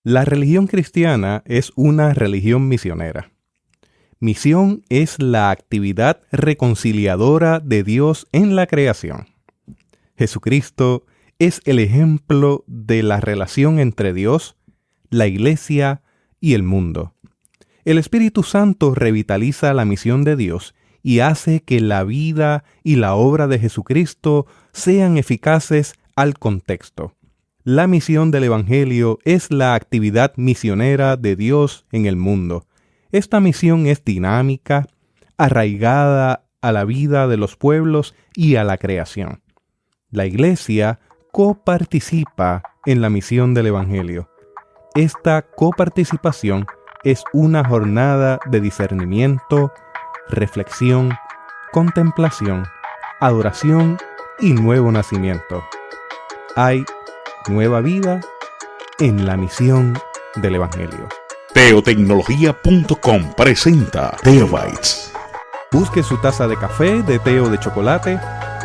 La religión cristiana es una religión misionera. Misión es la actividad reconciliadora de Dios en la creación. Jesucristo es el ejemplo de la relación entre Dios, la Iglesia y el mundo. El Espíritu Santo revitaliza la misión de Dios y hace que la vida y la obra de Jesucristo sean eficaces al contexto. La misión del Evangelio es la actividad misionera de Dios en el mundo. Esta misión es dinámica, arraigada a la vida de los pueblos y a la creación. La Iglesia coparticipa en la misión del Evangelio. Esta coparticipación es una jornada de discernimiento, reflexión, contemplación, adoración y nuevo nacimiento. Hay nueva vida en la misión del Evangelio. Teotecnología.com presenta Teobytes. Busque su taza de café, de té o de chocolate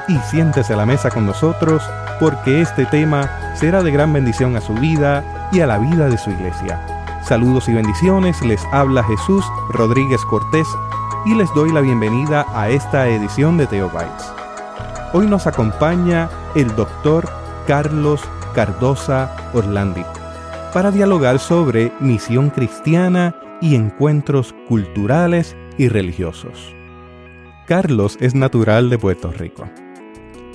y siéntese a la mesa con nosotros, porque este tema será de gran bendición a su vida y a la vida de su iglesia. Saludos y bendiciones, les habla Jesús Rodríguez Cortés y les doy la bienvenida a esta edición de Teobytes. Hoy nos acompaña el Dr. Carlos Cardosa Orlandi para dialogar sobre misión cristiana y encuentros culturales y religiosos. Carlos es natural de Puerto Rico.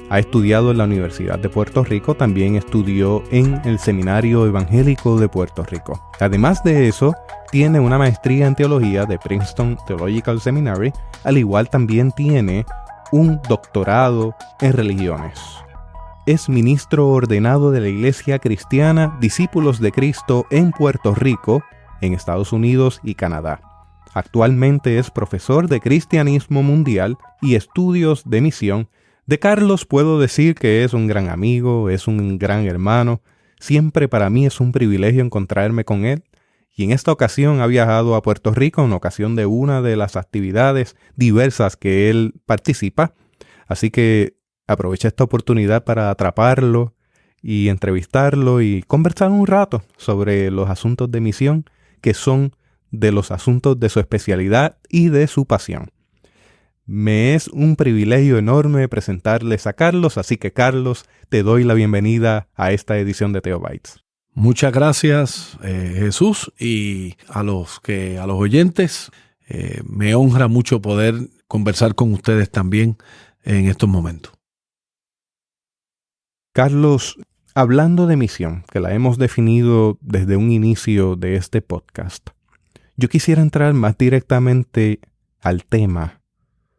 Ha estudiado en la Universidad de Puerto Rico, también estudió en el Seminario Evangélico de Puerto Rico. Además de eso, tiene una maestría en teología de Princeton Theological Seminary, al igual también tiene un doctorado en religiones. Es ministro ordenado de la Iglesia Cristiana Discípulos de Cristo en Puerto Rico, en Estados Unidos y Canadá. Actualmente es profesor de Cristianismo Mundial y Estudios de Misión. De Carlos puedo decir que es un gran amigo, es un gran hermano. Siempre para mí es un privilegio encontrarme con él. Y en esta ocasión ha viajado a Puerto Rico en ocasión de una de las actividades diversas que él participa. Así que aproveché esta oportunidad para atraparlo y entrevistarlo y conversar un rato sobre los asuntos de misión, que son de los asuntos de su especialidad y de su pasión. Me es un privilegio enorme presentarles a Carlos, así que Carlos, te doy la bienvenida a esta edición de Teobytes. Muchas gracias, Jesús, y a los oyentes. Me honra mucho poder conversar con ustedes también en estos momentos. Carlos, hablando de misión, que la hemos definido desde un inicio de este podcast, yo quisiera entrar más directamente al tema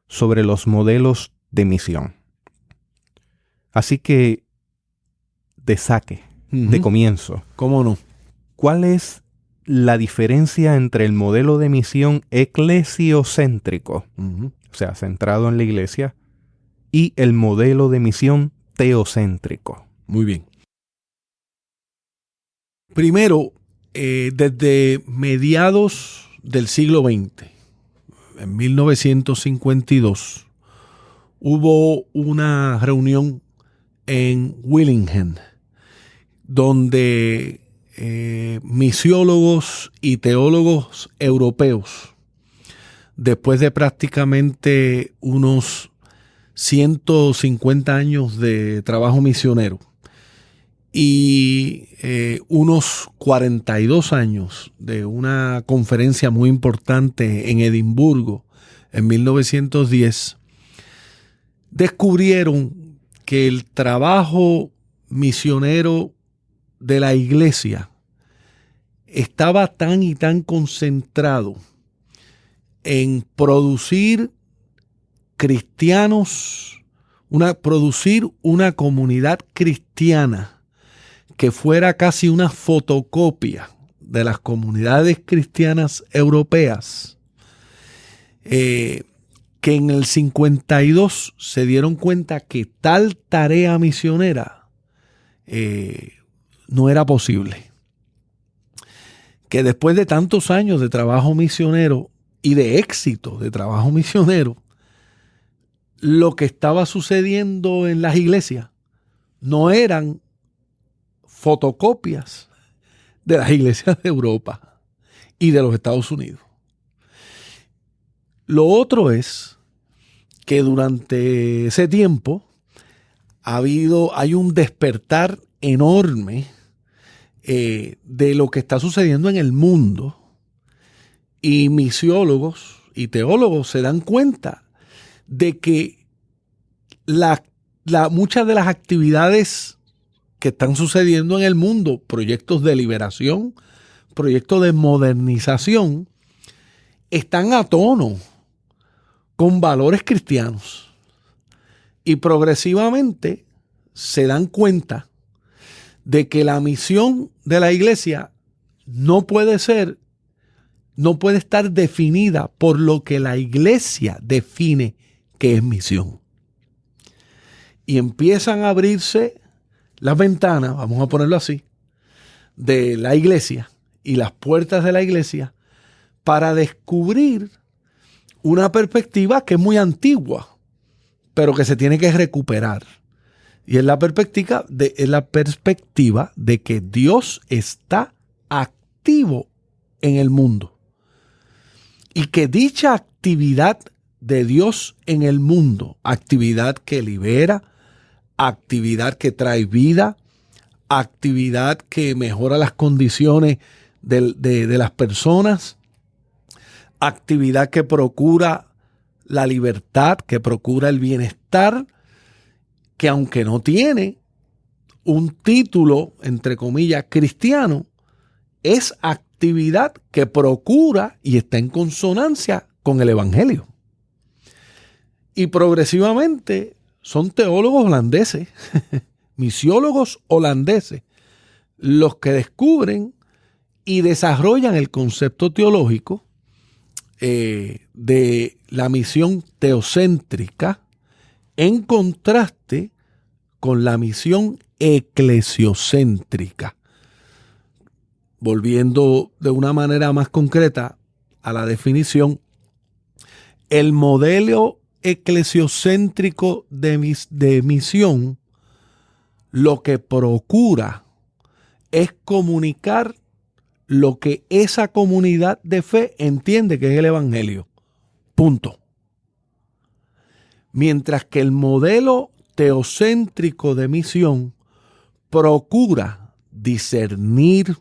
sobre los modelos de misión. Así que, de saque, de comienzo. ¿Cómo no? ¿Cuál es la diferencia entre el modelo de misión eclesiocéntrico, o sea, centrado en la iglesia, y el modelo de misión teocéntrico? Muy bien. Primero, desde mediados del siglo XX, en 1952, hubo una reunión en Willingham, donde misiólogos y teólogos europeos, después de prácticamente unos 150 años de trabajo misionero y unos 42 años de una conferencia muy importante en Edimburgo en 1910, descubrieron que el trabajo misionero de la iglesia estaba tan y tan concentrado en producir cristianos, producir una comunidad cristiana que fuera casi una fotocopia de las comunidades cristianas europeas, que en el 52 se dieron cuenta que tal tarea misionera no era posible. Que después de tantos años de trabajo misionero y de éxito de trabajo misionero, lo que estaba sucediendo en las iglesias no eran fotocopias de las iglesias de Europa y de los Estados Unidos. Lo otro es que durante ese tiempo hay un despertar enorme de lo que está sucediendo en el mundo, y misiólogos y teólogos se dan cuenta de que muchas de las actividades que están sucediendo en el mundo, proyectos de liberación, proyectos de modernización, están a tono con valores cristianos, y progresivamente se dan cuenta de que la misión de la iglesia no puede estar definida por lo que la iglesia define que es misión. Y empiezan a abrirse las ventanas, vamos a ponerlo así, de la iglesia y las puertas de la iglesia para descubrir una perspectiva que es muy antigua, pero que se tiene que recuperar. Y es la perspectiva de que Dios está activo en el mundo. Y que dicha actividad de Dios en el mundo, actividad que libera, actividad que trae vida, actividad que mejora las condiciones de las personas, actividad que procura la libertad, que procura el bienestar, que aunque no tiene un título, entre comillas, cristiano, es actividad que procura y está en consonancia con el Evangelio. Y progresivamente son teólogos holandeses, misiólogos holandeses, los que descubren y desarrollan el concepto teológico de la misión teocéntrica, en contraste con la misión eclesiocéntrica. Volviendo de una manera más concreta a la definición, el modelo eclesiocéntrico de misión lo que procura es comunicar lo que esa comunidad de fe entiende que es el Evangelio. Punto. Mientras que el modelo teocéntrico de misión procura discernir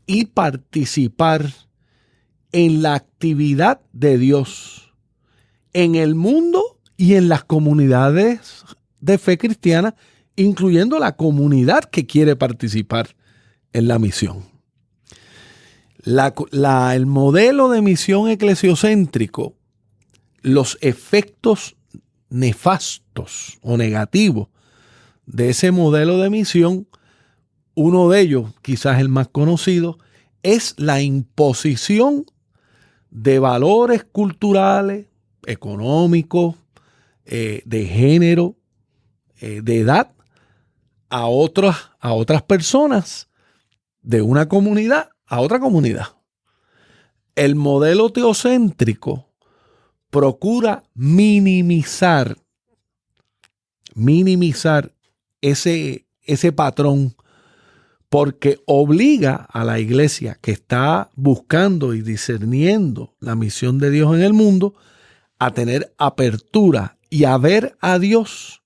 y participar en la actividad de Dios en el mundo y en las comunidades de fe cristiana, incluyendo la comunidad que quiere participar en la misión. El modelo de misión eclesiocéntrico, los efectos nefastos o negativos de ese modelo de misión, uno de ellos, quizás el más conocido, es la imposición de valores culturales, económicos, de género, de edad, a otras personas de una comunidad a otra comunidad. El modelo teocéntrico procura minimizar ese patrón, porque obliga a la iglesia que está buscando y discerniendo la misión de Dios en el mundo a tener apertura y a ver a Dios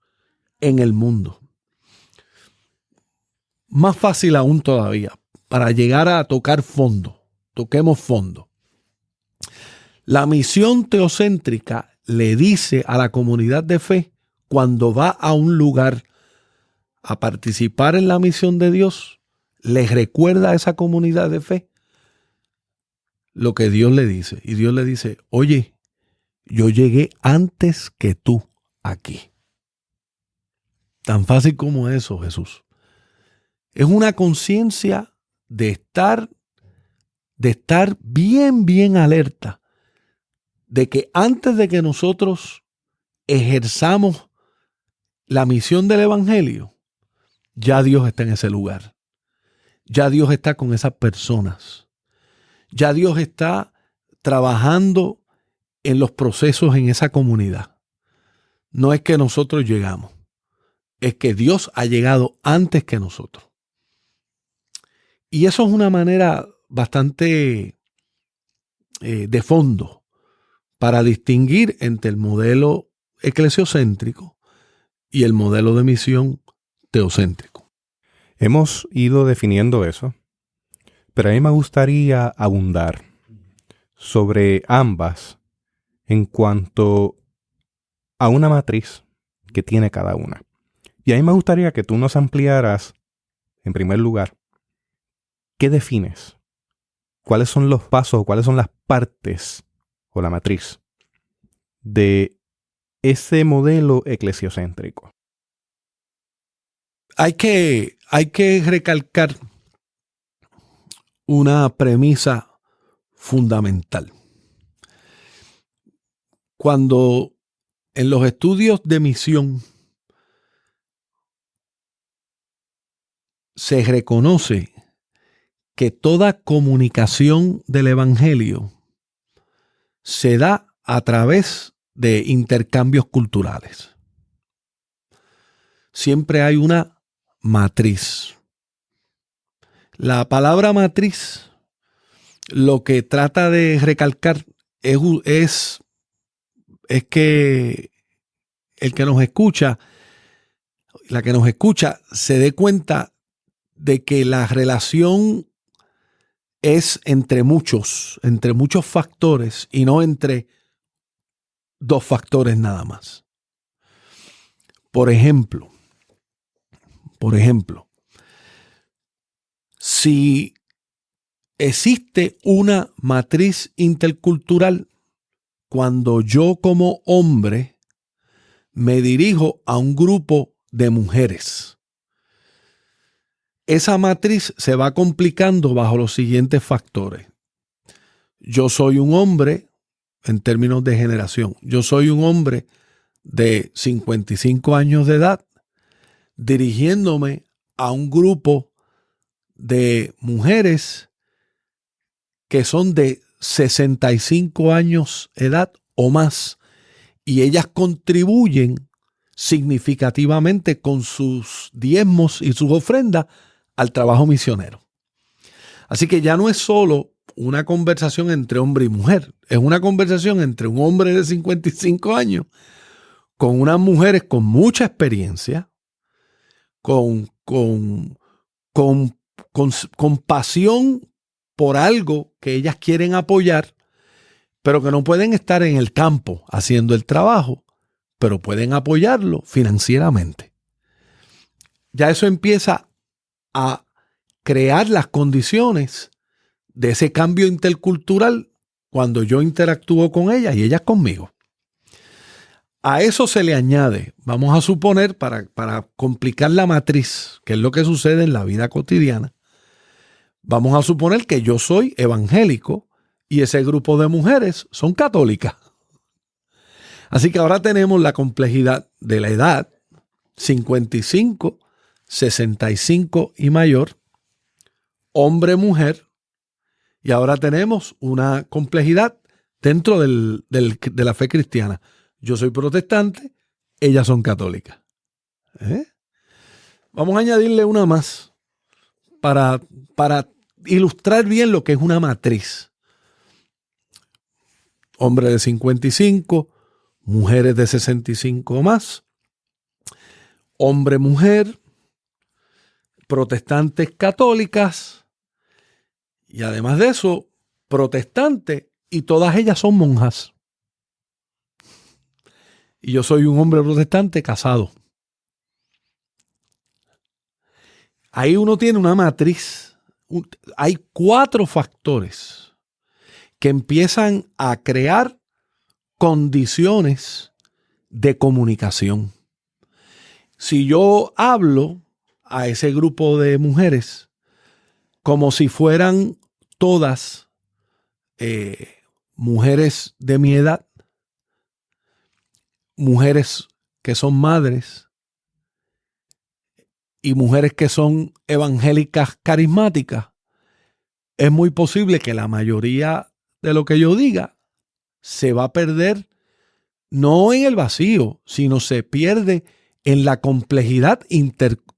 en el mundo. Más fácil aún todavía, para llegar a tocar fondo, toquemos fondo. La misión teocéntrica le dice a la comunidad de fe, cuando va a un lugar a participar en la misión de Dios, les recuerda a esa comunidad de fe lo que Dios le dice. Y Dios le dice, oye, yo llegué antes que tú aquí. Tan fácil como eso, Jesús. Es una conciencia de estar bien alerta de que antes de que nosotros ejerzamos la misión del Evangelio, ya Dios está en ese lugar. Ya Dios está con esas personas. Ya Dios está trabajando en los procesos en esa comunidad. No es que nosotros llegamos, es que Dios ha llegado antes que nosotros. Y eso es una manera bastante de fondo para distinguir entre el modelo eclesiocéntrico y el modelo de misión teocéntrico. Hemos ido definiendo eso, pero a mí me gustaría abundar sobre ambas en cuanto a una matriz que tiene cada una. Y a mí me gustaría que tú nos ampliaras, en primer lugar, ¿qué defines? ¿Cuáles son los pasos, cuáles son las partes o la matriz de ese modelo eclesiocéntrico? Hay que recalcar una premisa fundamental. Cuando en los estudios de misión se reconoce que toda comunicación del Evangelio se da a través de intercambios culturales. Siempre hay una matriz. La palabra matriz lo que trata de recalcar es que el que nos escucha, la que nos escucha, se dé cuenta de que la relación es entre muchos factores y no entre dos factores nada más. Por ejemplo, si existe una matriz intercultural cuando yo como hombre me dirijo a un grupo de mujeres, esa matriz se va complicando bajo los siguientes factores. Yo soy un hombre, en términos de generación, yo soy un hombre de 55 años de edad dirigiéndome a un grupo de mujeres que son de 65 años de edad o más, y ellas contribuyen significativamente con sus diezmos y sus ofrendas al trabajo misionero. Así que ya no es solo una conversación entre hombre y mujer, es una conversación entre un hombre de 55 años con unas mujeres con mucha experiencia, con pasión por algo que ellas quieren apoyar, pero que no pueden estar en el campo haciendo el trabajo, pero pueden apoyarlo financieramente. Ya eso empieza a crear las condiciones de ese cambio intercultural cuando yo interactúo con ellas y ellas conmigo. A eso se le añade, vamos a suponer, para complicar la matriz, que es lo que sucede en la vida cotidiana, vamos a suponer que yo soy evangélico y ese grupo de mujeres son católicas. Así que ahora tenemos la complejidad de la edad, 55, 65 y mayor, hombre, mujer, y ahora tenemos una complejidad dentro de la fe cristiana. Yo soy protestante, ellas son católicas. Vamos a añadirle una más para ilustrar bien lo que es una matriz. Hombre de 55, mujeres de 65 o más, hombre, mujer, protestantes, católicas, y además de eso, protestantes, y todas ellas son monjas. Y yo soy un hombre protestante casado. Ahí uno tiene una matriz. Hay 4 factores que empiezan a crear condiciones de comunicación. Si yo hablo a ese grupo de mujeres como si fueran todas mujeres de mi edad, mujeres que son madres y mujeres que son evangélicas carismáticas, es muy posible que la mayoría de lo que yo diga se va a perder no en el vacío, sino se pierde en la complejidad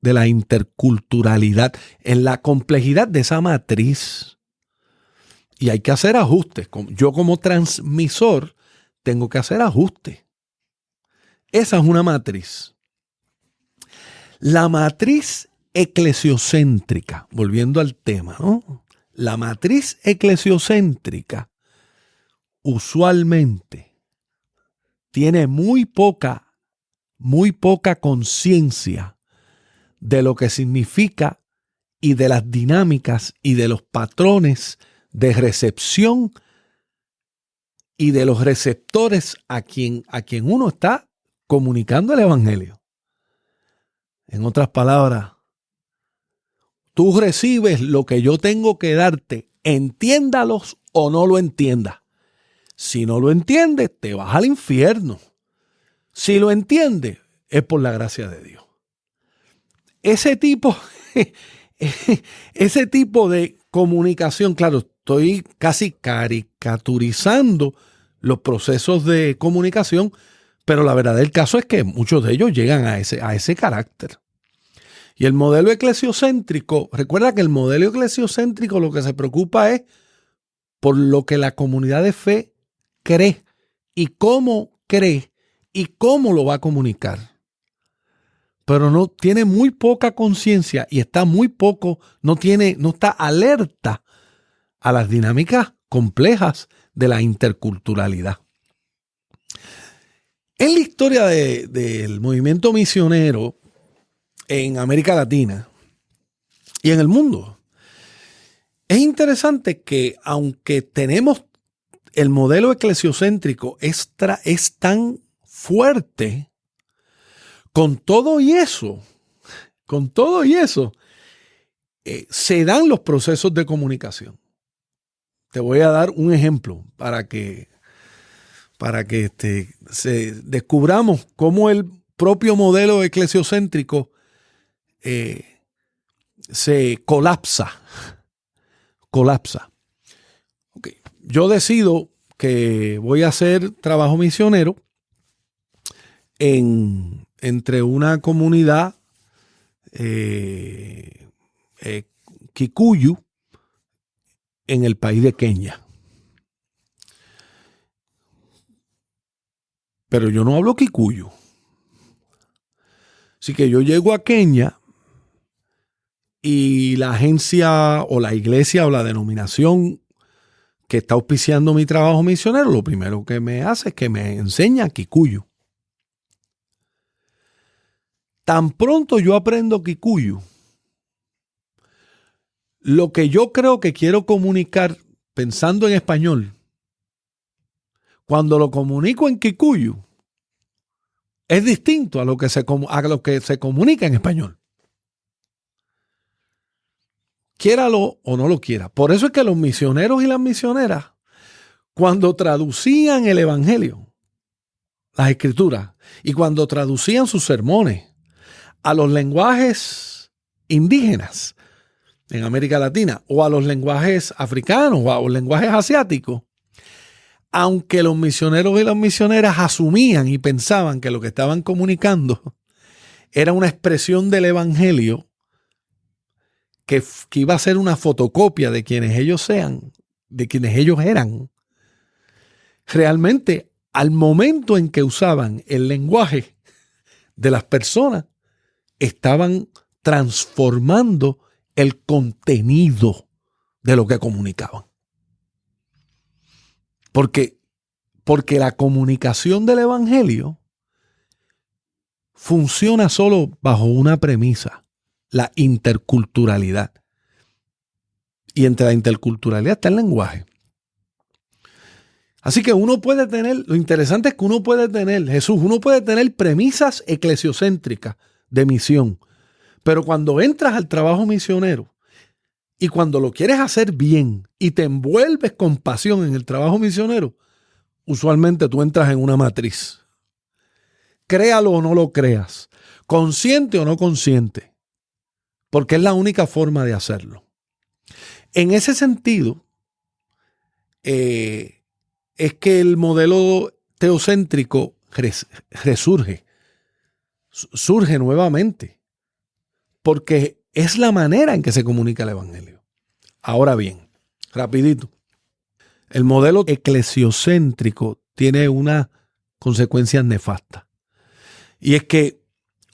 de la interculturalidad, en la complejidad de esa matriz. Y hay que hacer ajustes. Yo como transmisor tengo que hacer ajustes. Esa es una matriz. La matriz eclesiocéntrica, volviendo al tema, ¿no? La matriz eclesiocéntrica usualmente tiene muy poca conciencia de lo que significa y de las dinámicas y de los patrones de recepción y de los receptores a quien uno está comunicando el evangelio. En otras palabras, tú recibes lo que yo tengo que darte, entiéndalos o no lo entiendas. Si no lo entiendes, te vas al infierno. Si lo entiendes, es por la gracia de Dios. Ese tipo de comunicación, claro, estoy casi caricaturizando los procesos de comunicación, pero la verdad del caso es que muchos de ellos llegan a ese carácter. Y el modelo eclesiocéntrico, recuerda que el modelo eclesiocéntrico lo que se preocupa es por lo que la comunidad de fe cree y cómo lo va a comunicar. Pero no tiene muy poca conciencia y está muy poco, no está alerta a las dinámicas complejas de la interculturalidad. En la historia del movimiento misionero en América Latina y en el mundo, es interesante que aunque tenemos el modelo eclesiocéntrico es tan fuerte, con todo y eso, se dan los procesos de comunicación. Te voy a dar un ejemplo para que descubramos cómo el propio modelo eclesiocéntrico se colapsa. Okay. Yo decido que voy a hacer trabajo misionero entre una comunidad Kikuyu en el país de Kenia. Pero yo no hablo Kikuyu. Así que yo llego a Kenia y la agencia o la iglesia o la denominación que está auspiciando mi trabajo misionero, lo primero que me hace es que me enseña Kikuyu. Tan pronto yo aprendo Kikuyu, lo que yo creo que quiero comunicar pensando en español, cuando lo comunico en Kikuyu, es distinto a lo que se comunica en español. Quiéralo o no lo quiera. Por eso es que los misioneros y las misioneras, cuando traducían el evangelio, las escrituras, y cuando traducían sus sermones a los lenguajes indígenas en América Latina o a los lenguajes africanos o a los lenguajes asiáticos, aunque los misioneros y las misioneras asumían y pensaban que lo que estaban comunicando era una expresión del evangelio que iba a ser una fotocopia de quienes ellos eran, realmente al momento en que usaban el lenguaje de las personas, estaban transformando el contenido de lo que comunicaban. Porque la comunicación del evangelio funciona solo bajo una premisa: la interculturalidad. Y entre la interculturalidad está el lenguaje. Así que lo interesante es que uno puede tener premisas eclesiocéntricas de misión. Pero cuando entras al trabajo misionero y cuando lo quieres hacer bien y te envuelves con pasión en el trabajo misionero, usualmente tú entras en una matriz. Créalo o no lo creas, consciente o no consciente, porque es la única forma de hacerlo. En ese sentido, es que el modelo teocéntrico surge nuevamente. porque es la manera en que se comunica el evangelio. Ahora bien, rapidito, el modelo eclesiocéntrico tiene una consecuencia nefasta. Y es que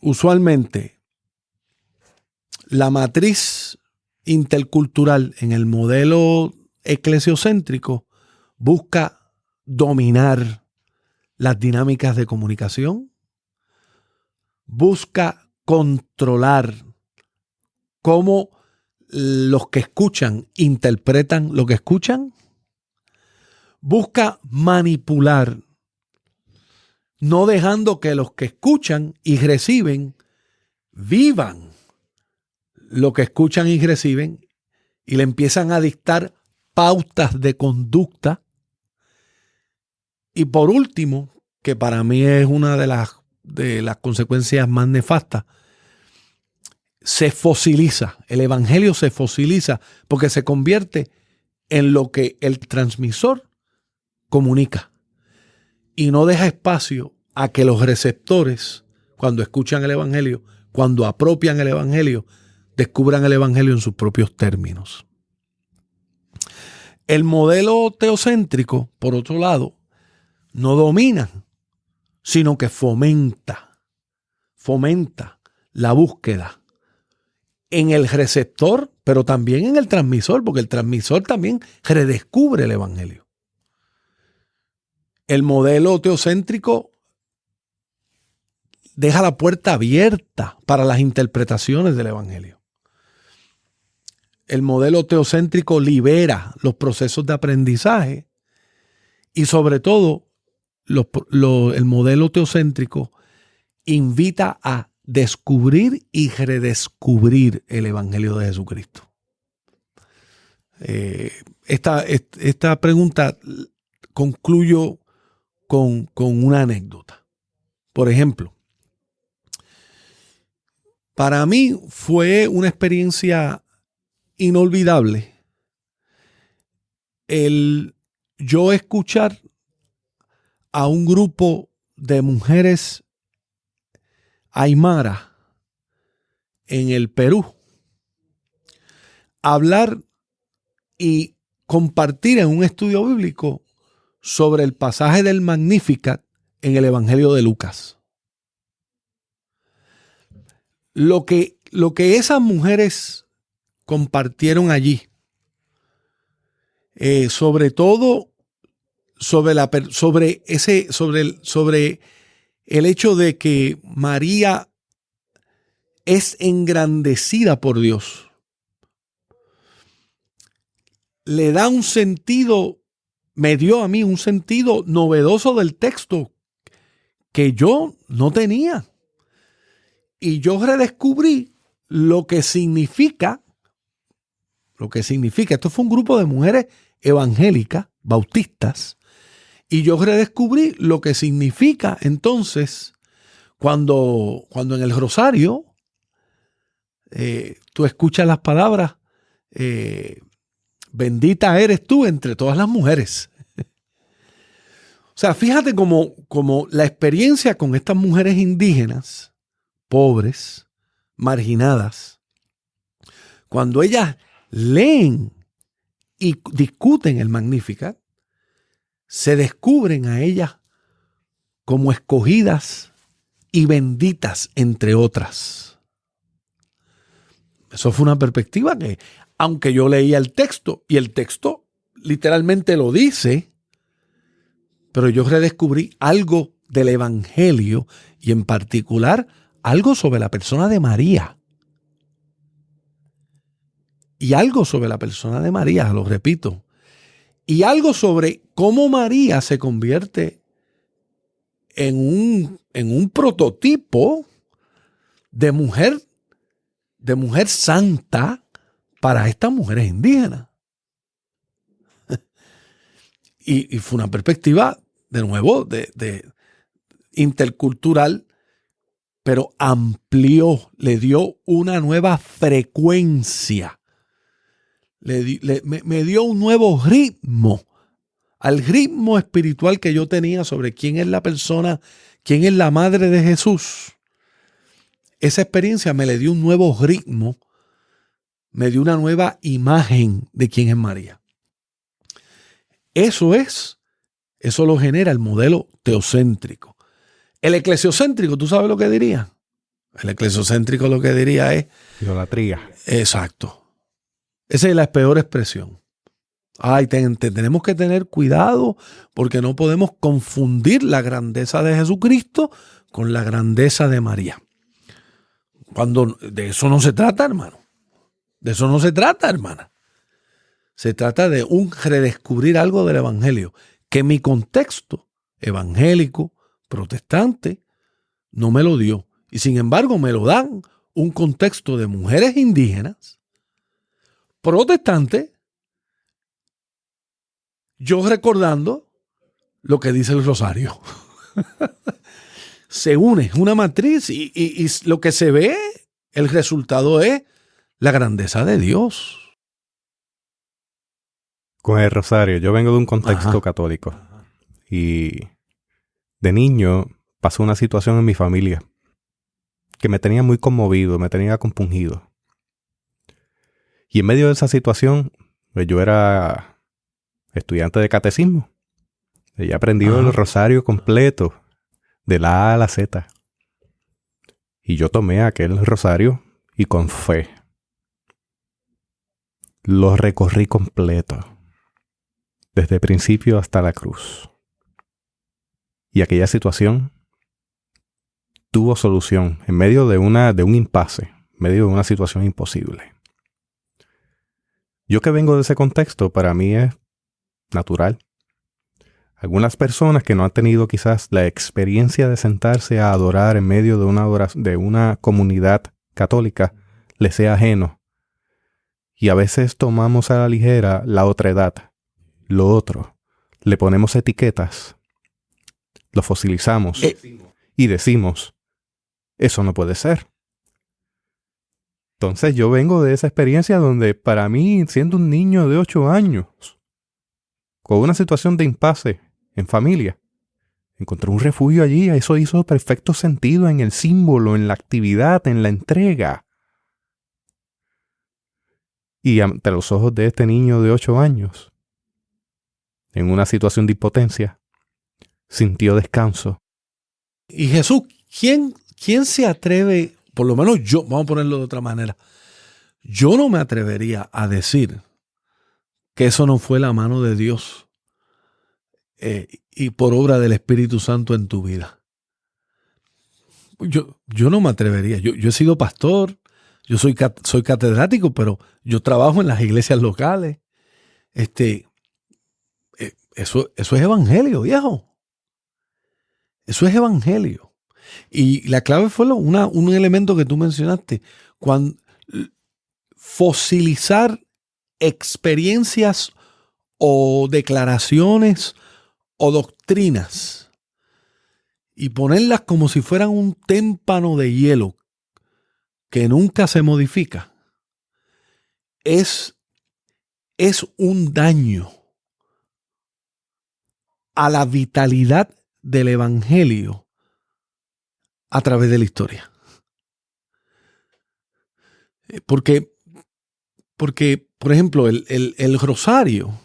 usualmente la matriz intercultural en el modelo eclesiocéntrico busca dominar las dinámicas de comunicación, busca controlar cómo los que escuchan interpretan lo que escuchan, busca manipular, no dejando que los que escuchan y reciben vivan lo que escuchan y reciben, y le empiezan a dictar pautas de conducta. Y por último, que para mí es una de las consecuencias más nefastas, se fosiliza. El evangelio se fosiliza porque se convierte en lo que el transmisor comunica y no deja espacio a que los receptores, cuando escuchan el evangelio, cuando apropian el evangelio, descubran el evangelio en sus propios términos. El modelo teocéntrico, por otro lado, no domina, sino que fomenta la búsqueda en el receptor, pero también en el transmisor, porque el transmisor también redescubre el evangelio. El modelo teocéntrico deja la puerta abierta para las interpretaciones del evangelio. El modelo teocéntrico libera los procesos de aprendizaje y sobre todo el modelo teocéntrico invita a descubrir y redescubrir el evangelio de Jesucristo. Esta pregunta concluyo con una anécdota. Por ejemplo, para mí fue una experiencia inolvidable el yo escuchar a un grupo de mujeres aymara en el Perú hablar y compartir en un estudio bíblico sobre el pasaje del Magnificat en el Evangelio de Lucas. Lo que esas mujeres compartieron allí, sobre todo sobre el hecho de que María es engrandecida por Dios, le da un sentido, me dio a mí un sentido novedoso del texto que yo no tenía. Y yo redescubrí lo que significa, esto fue un grupo de mujeres evangélicas, bautistas, y yo redescubrí lo que significa entonces cuando en el rosario tú escuchas las palabras, bendita eres tú entre todas las mujeres. O sea, fíjate como la experiencia con estas mujeres indígenas, pobres, marginadas, cuando ellas leen y discuten el Magnificat, se descubren a ellas como escogidas y benditas entre otras. Eso fue una perspectiva que, aunque yo leía el texto, y el texto literalmente lo dice, pero yo redescubrí algo del Evangelio y en particular algo sobre la persona de María. Y algo sobre la persona de María, lo repito. Y algo sobre cómo María se convierte en un prototipo de mujer santa para estas mujeres indígenas. Y fue una perspectiva, de nuevo, de intercultural, pero amplió, le dio una nueva frecuencia. Me dio un nuevo ritmo al ritmo espiritual que yo tenía sobre quién es la persona, quién es la madre de Jesús. esa experiencia me le dio un nuevo ritmo, me dio una nueva imagen de quién es María. Eso lo genera el modelo teocéntrico. El eclesiocéntrico, ¿tú sabes lo que diría? El eclesiocéntrico lo que diría es... idolatría. Exacto. Esa es la peor expresión. Tenemos que tener cuidado porque no podemos confundir la grandeza de Jesucristo con la grandeza de María. Cuando de eso no se trata, hermano. De eso no se trata, hermana. Se trata de un redescubrir algo del evangelio que mi contexto evangélico, protestante, no me lo dio. Y sin embargo me lo dan un contexto de mujeres indígenas, protestantes, yo recordando lo que dice el rosario. Se une una matriz y lo que se ve, el resultado es la grandeza de Dios. Con el rosario, yo vengo de un contexto católico y de niño pasó una situación en mi familia que me tenía muy conmovido, me tenía compungido. Y en medio de esa situación, pues yo era estudiante de catecismo. Y aprendí el rosario completo, de la A a la Z. Y yo tomé aquel rosario y con fe lo recorrí completo, desde principio hasta la cruz. Y aquella situación tuvo solución en medio de un impasse, en medio de una situación imposible. Yo que vengo de ese contexto, para mí es natural. Algunas personas que no han tenido quizás la experiencia de sentarse a adorar en medio de una comunidad católica, les sea ajeno. Y a veces tomamos a la ligera la otredad, lo otro. Le ponemos etiquetas, lo fosilizamos y decimos, eso no puede ser. Entonces yo vengo de esa experiencia donde para mí, siendo un niño de 8 años, con una situación de impasse en familia, encontré un refugio allí. Eso hizo perfecto sentido en el símbolo, en la actividad, en la entrega. Y ante los ojos de este niño de 8 años, en una situación de impotencia, sintió descanso. Y Jesús, ¿quién se atreve, por lo menos yo, vamos a ponerlo de otra manera, yo no me atrevería a decir que eso no fue la mano de Dios y por obra del Espíritu Santo en tu vida? Yo no me atrevería. Yo he sido pastor, yo soy catedrático, pero yo trabajo en las iglesias locales. Eso es evangelio, viejo. Eso es evangelio. Y la clave fue un elemento que tú mencionaste. Fosilizar experiencias o declaraciones o doctrinas y ponerlas como si fueran un témpano de hielo que nunca se modifica, es un daño a la vitalidad del evangelio a través de la historia. Porque por ejemplo, el rosario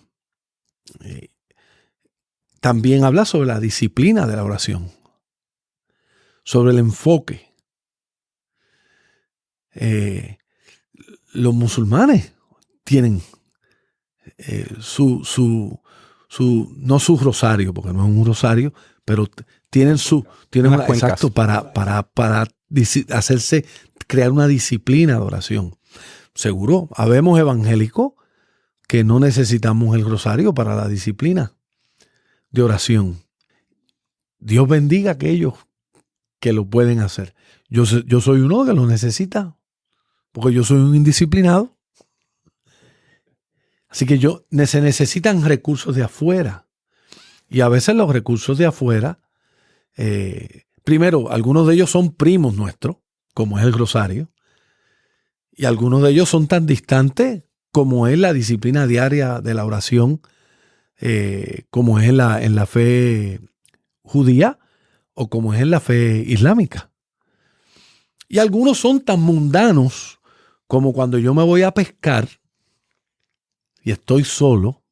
también habla sobre la disciplina de la oración, sobre el enfoque. Los musulmanes tienen no su rosario, porque no es un rosario, pero tienen una, exacto, para crear una disciplina de oración. Seguro, habemos evangélicos que no necesitamos el rosario para la disciplina de oración. Dios bendiga a aquellos que lo pueden hacer. Yo soy uno que lo necesita, porque yo soy un indisciplinado. Así que se necesitan recursos de afuera. Y a veces los recursos de afuera, primero, algunos de ellos son primos nuestros, como es el rosario, y algunos de ellos son tan distantes como es la disciplina diaria de la oración, como es en la fe judía o como es en la fe islámica. Y algunos son tan mundanos como cuando yo me voy a pescar y estoy solo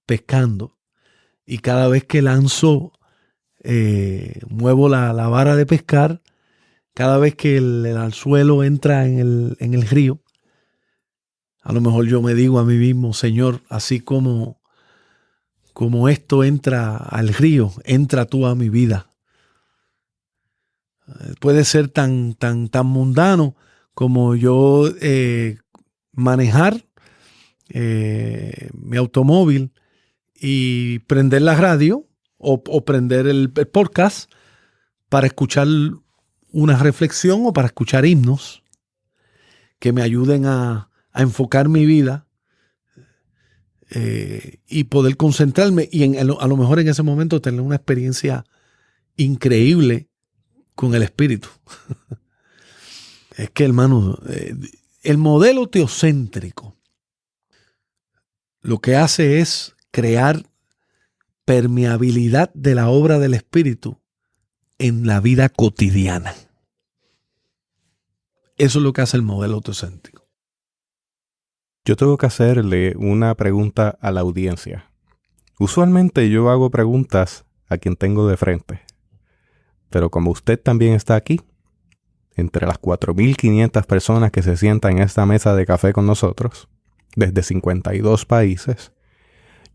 pescando y cada vez que lanzo, muevo la vara de pescar, cada vez que el anzuelo entra en el río, a lo mejor yo me digo a mí mismo, Señor, así como esto entra al río, entra tú a mi vida. Puede ser tan mundano como yo manejar mi automóvil y prender la radio o prender el podcast para escuchar una reflexión o para escuchar himnos que me ayuden a enfocar mi vida y poder concentrarme y a lo mejor en ese momento tener una experiencia increíble con el Espíritu. Es que, hermano, el modelo teocéntrico lo que hace es crear permeabilidad de la obra del Espíritu en la vida cotidiana. Eso es lo que hace el modelo teocéntrico. Yo tengo que hacerle una pregunta a la audiencia. Usualmente yo hago preguntas a quien tengo de frente. Pero como usted también está aquí, entre las 4.500 personas que se sientan en esta mesa de café con nosotros, desde 52 países,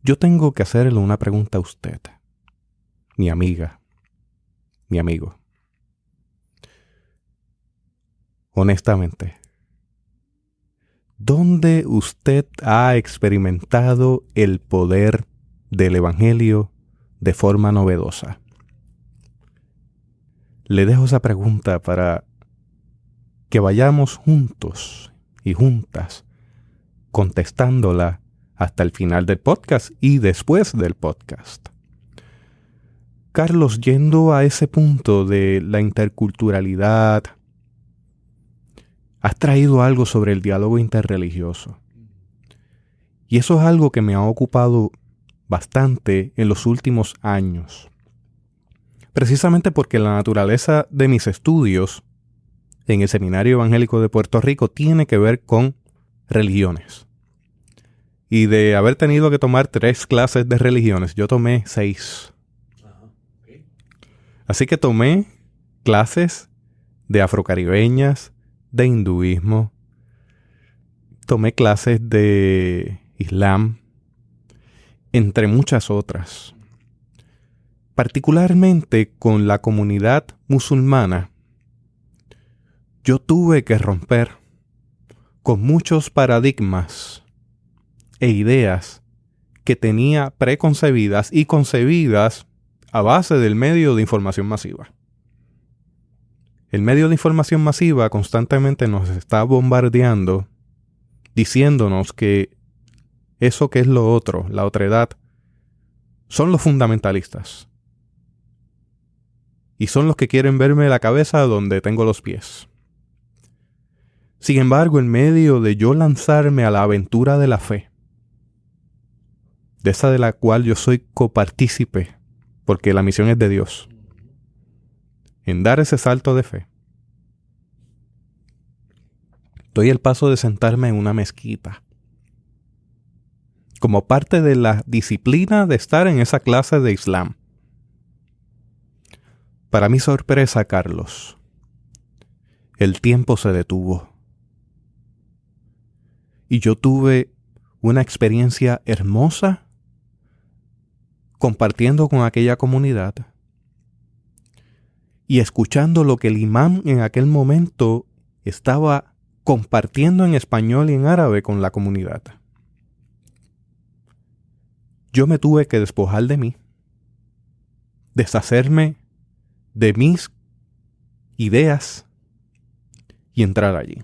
yo tengo que hacerle una pregunta a usted, mi amiga, mi amigo. Honestamente, ¿dónde usted ha experimentado el poder del Evangelio de forma novedosa? Le dejo esa pregunta para que vayamos juntos y juntas contestándola hasta el final del podcast y después del podcast. Carlos, yendo a ese punto de la interculturalidad, has traído algo sobre el diálogo interreligioso. Y eso es algo que me ha ocupado bastante en los últimos años. Precisamente porque la naturaleza de mis estudios en el Seminario Evangélico de Puerto Rico tiene que ver con religiones. Y de haber tenido que tomar 3 clases de religiones, yo tomé 6. Así que tomé clases de afrocaribeñas, de hinduismo, tomé clases de islam, entre muchas otras. Particularmente con la comunidad musulmana, yo tuve que romper con muchos paradigmas e ideas que tenía preconcebidas y concebidas a base del medio de información masiva. El medio de información masiva constantemente nos está bombardeando, diciéndonos que eso que es lo otro, la otredad, son los fundamentalistas. Y son los que quieren verme la cabeza donde tengo los pies. Sin embargo, en medio de yo lanzarme a la aventura de la fe, de esa de la cual yo soy copartícipe, porque la misión es de Dios, en dar ese salto de fe, doy el paso de sentarme en una mezquita, como parte de la disciplina de estar en esa clase de Islam. Para mi sorpresa, Carlos, el tiempo se detuvo. Y yo tuve una experiencia hermosa compartiendo con aquella comunidad y escuchando lo que el imán en aquel momento estaba compartiendo en español y en árabe con la comunidad. Yo me tuve que despojar de mí, deshacerme de mis ideas y entrar allí.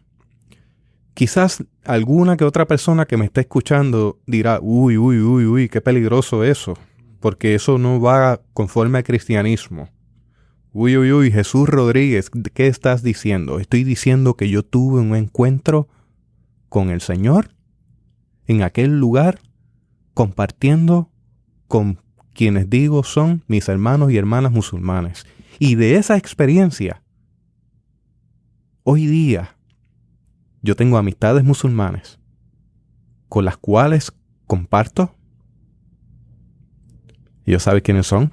Quizás alguna que otra persona que me esté escuchando dirá, uy, qué peligroso eso, porque eso no va conforme al cristianismo. Uy, Jesús Rodríguez, ¿qué estás diciendo? Estoy diciendo que yo tuve un encuentro con el Señor en aquel lugar, compartiendo con quienes digo son mis hermanos y hermanas musulmanes. Y de esa experiencia hoy día yo tengo amistades musulmanes con las cuales comparto. Ellos saben quiénes son.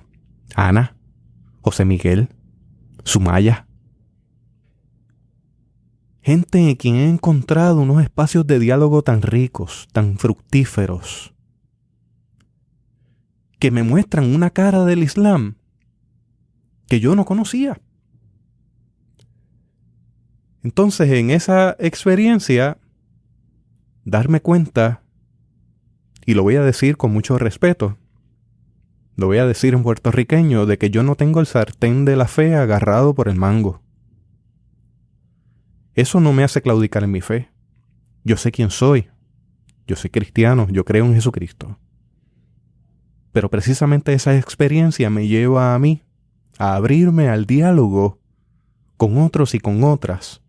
Ana, José Miguel, Sumaya. Gente en quien he encontrado unos espacios de diálogo tan ricos, tan fructíferos, que me muestran una cara del Islam que yo no conocía. Entonces, en esa experiencia, darme cuenta, y lo voy a decir con mucho respeto, lo voy a decir en puertorriqueño, de que yo no tengo el sartén de la fe agarrado por el mango. Eso no me hace claudicar en mi fe. Yo sé quién soy. Yo soy cristiano, yo creo en Jesucristo. Pero precisamente esa experiencia me lleva a mí a abrirme al diálogo con otros y con otras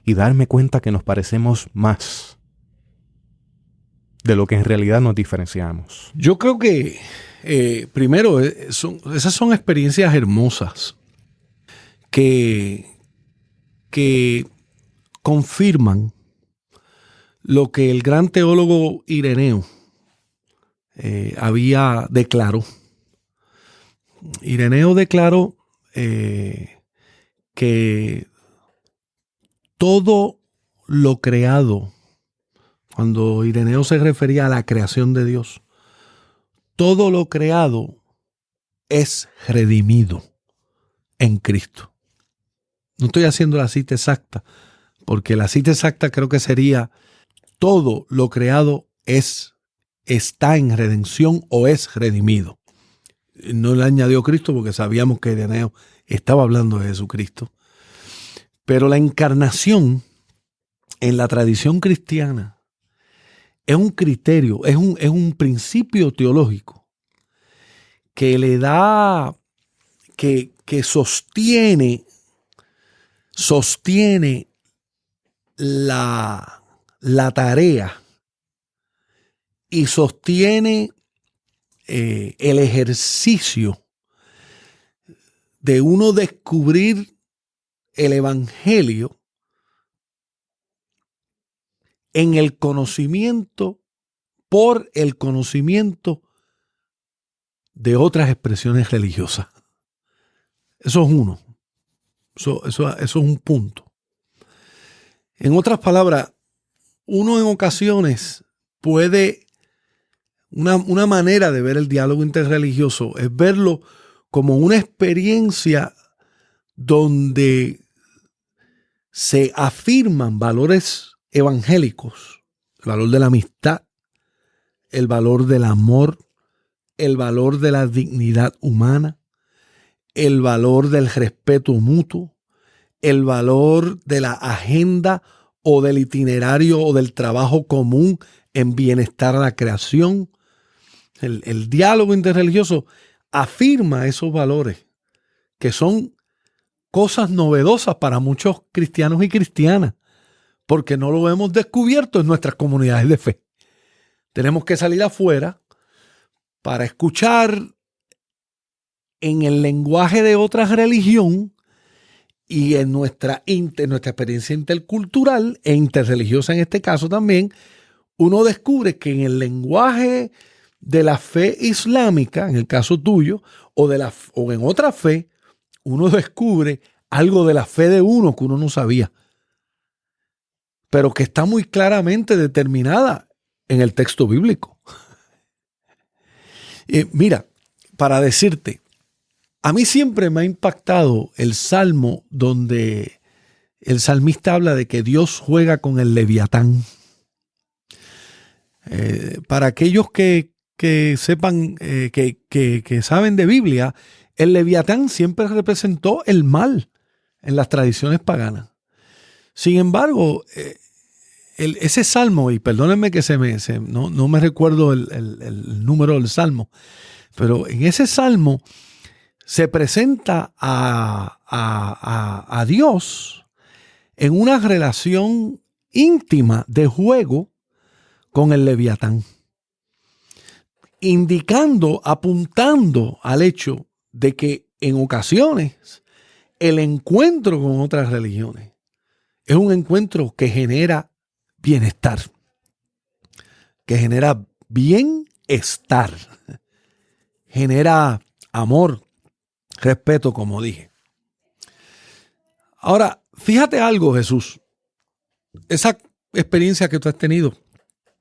y darme cuenta que nos parecemos más de lo que en realidad nos diferenciamos. Yo creo que, primero, esas son experiencias hermosas que confirman lo que el gran teólogo Ireneo había declarado. Ireneo declaró que todo lo creado, cuando Ireneo se refería a la creación de Dios, todo lo creado es redimido en Cristo. No estoy haciendo la cita exacta, porque la cita exacta creo que sería: todo lo creado está en redención o es redimido. No le añadió Cristo porque sabíamos que Ireneo estaba hablando de Jesucristo. Pero la encarnación en la tradición cristiana es un criterio, es un principio teológico que le da, que sostiene la tarea y sostiene el ejercicio de uno descubrir el evangelio en el conocimiento, por el conocimiento de otras expresiones religiosas. Eso es uno. Eso es un punto. En otras palabras, uno en ocasiones puede, una manera de ver el diálogo interreligioso es verlo como una experiencia donde se afirman valores evangélicos, el valor de la amistad, el valor del amor, el valor de la dignidad humana, el valor del respeto mutuo, el valor de la agenda o del itinerario o del trabajo común en bienestar a la creación. El diálogo interreligioso afirma esos valores que son cosas novedosas para muchos cristianos y cristianas, porque no lo hemos descubierto en nuestras comunidades de fe. Tenemos que salir afuera para escuchar en el lenguaje de otra religión y en nuestra experiencia intercultural e interreligiosa en este caso también, uno descubre que en el lenguaje de la fe islámica, en el caso tuyo, o en otra fe, uno descubre algo de la fe de uno que uno no sabía, pero que está muy claramente determinada en el texto bíblico. Mira, para decirte, a mí siempre me ha impactado el salmo donde el salmista habla de que Dios juega con el leviatán. Para aquellos que sepan, que saben de Biblia, el leviatán siempre representó el mal en las tradiciones paganas. Sin embargo, ese salmo, y perdónenme que no me recuerdo el número del salmo, pero en ese salmo se presenta a Dios en una relación íntima de juego con el leviatán, apuntando al hecho de que en ocasiones el encuentro con otras religiones Es un encuentro que genera bienestar, que genera bienestar, genera amor, respeto, como dije. Ahora, fíjate algo, Jesús. Esa experiencia que tú has tenido,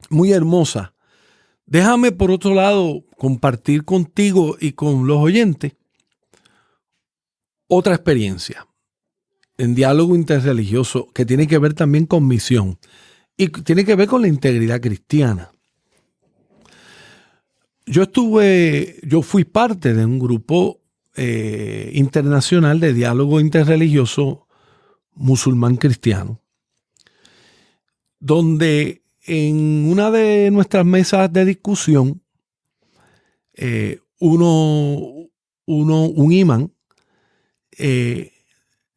muy hermosa. Déjame, por otro lado, compartir contigo y con los oyentes otra experiencia en diálogo interreligioso que tiene que ver también con misión y tiene que ver con la integridad cristiana. Yo fui parte de un grupo internacional de diálogo interreligioso musulmán cristiano, donde en una de nuestras mesas de discusión, un imán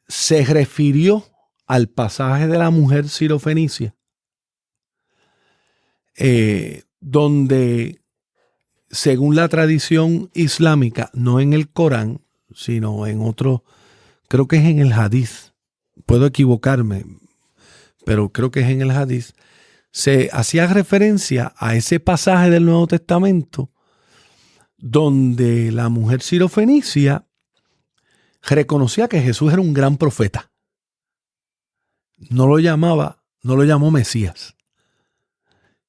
se refirió al pasaje de la mujer sirofenicia, donde, según la tradición islámica, no en el Corán, sino en otro, creo que es en el Hadith, puedo equivocarme, pero creo que es en el Hadith, se hacía referencia a ese pasaje del Nuevo Testamento donde la mujer sirofenicia reconocía que Jesús era un gran profeta. No lo llamó Mesías,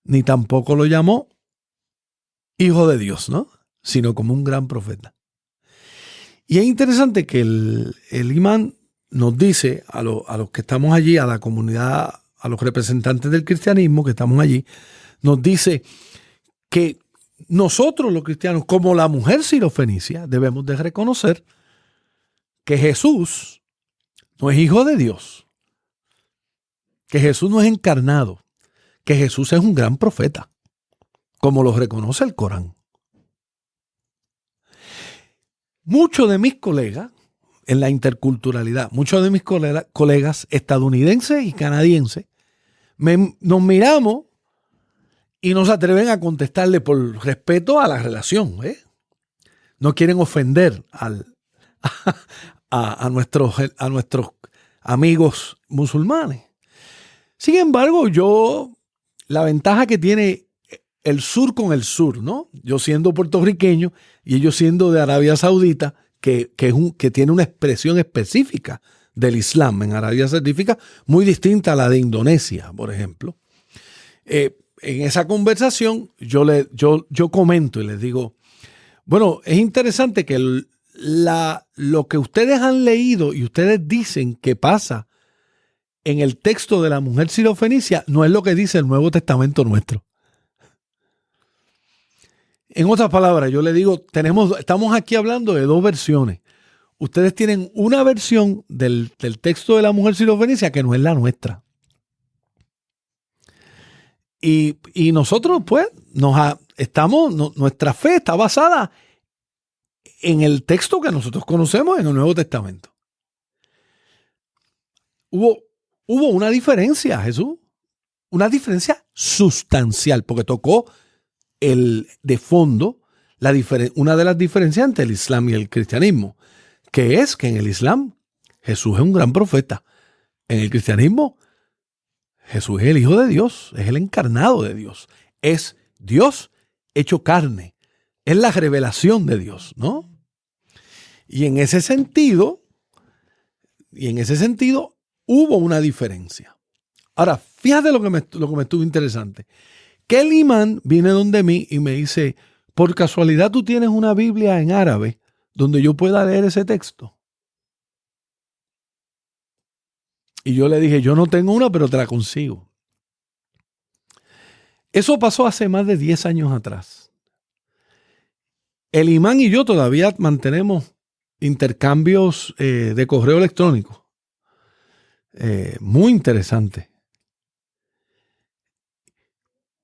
ni tampoco lo llamó hijo de Dios, ¿no? Sino como un gran profeta. Y es interesante que el imán nos dice a los que estamos allí, a la comunidad, a los representantes del cristianismo que estamos allí, nos dice que nosotros los cristianos, como la mujer sirofenicia, debemos de reconocer que Jesús no es hijo de Dios, que Jesús no es encarnado, que Jesús es un gran profeta, como lo reconoce el Corán. Muchos de mis colegas en la interculturalidad, muchos de mis colegas estadounidenses y canadienses, nos miramos y no se atreven a contestarle por respeto a la relación. No quieren ofender a nuestros amigos musulmanes. Sin embargo, la ventaja que tiene el sur con el sur, ¿no? Yo siendo puertorriqueño y ellos siendo de Arabia Saudita, que tiene una expresión específica del Islam en Arabia Saudita, muy distinta a la de Indonesia, por ejemplo. En esa conversación yo comento y les digo, bueno, es interesante que lo que ustedes han leído y ustedes dicen que pasa en el texto de la mujer sirofenicia no es lo que dice el Nuevo Testamento nuestro. En otras palabras, yo le digo, estamos aquí hablando de dos versiones. Ustedes tienen una versión del texto de la mujer sirofenicia que no es la nuestra. Y nosotros, pues, nuestra fe está basada en el texto que nosotros conocemos en el Nuevo Testamento. Hubo una diferencia, Jesús, una diferencia sustancial, porque tocó de fondo una de las diferencias entre el Islam y el cristianismo, que es que en el Islam Jesús es un gran profeta. En el cristianismo Jesús es el Hijo de Dios, es el encarnado de Dios, es Dios hecho carne, es la revelación de Dios, ¿no? Y en ese sentido hubo una diferencia. Ahora, fíjate lo que me estuvo interesante. Que el imán viene donde mí y me dice, por casualidad tú tienes una Biblia en árabe donde yo pueda leer ese texto. Y yo le dije, yo no tengo una, pero te la consigo. Eso pasó hace más de 10 años atrás. El imán y yo todavía mantenemos intercambios de correo electrónico. Muy interesante.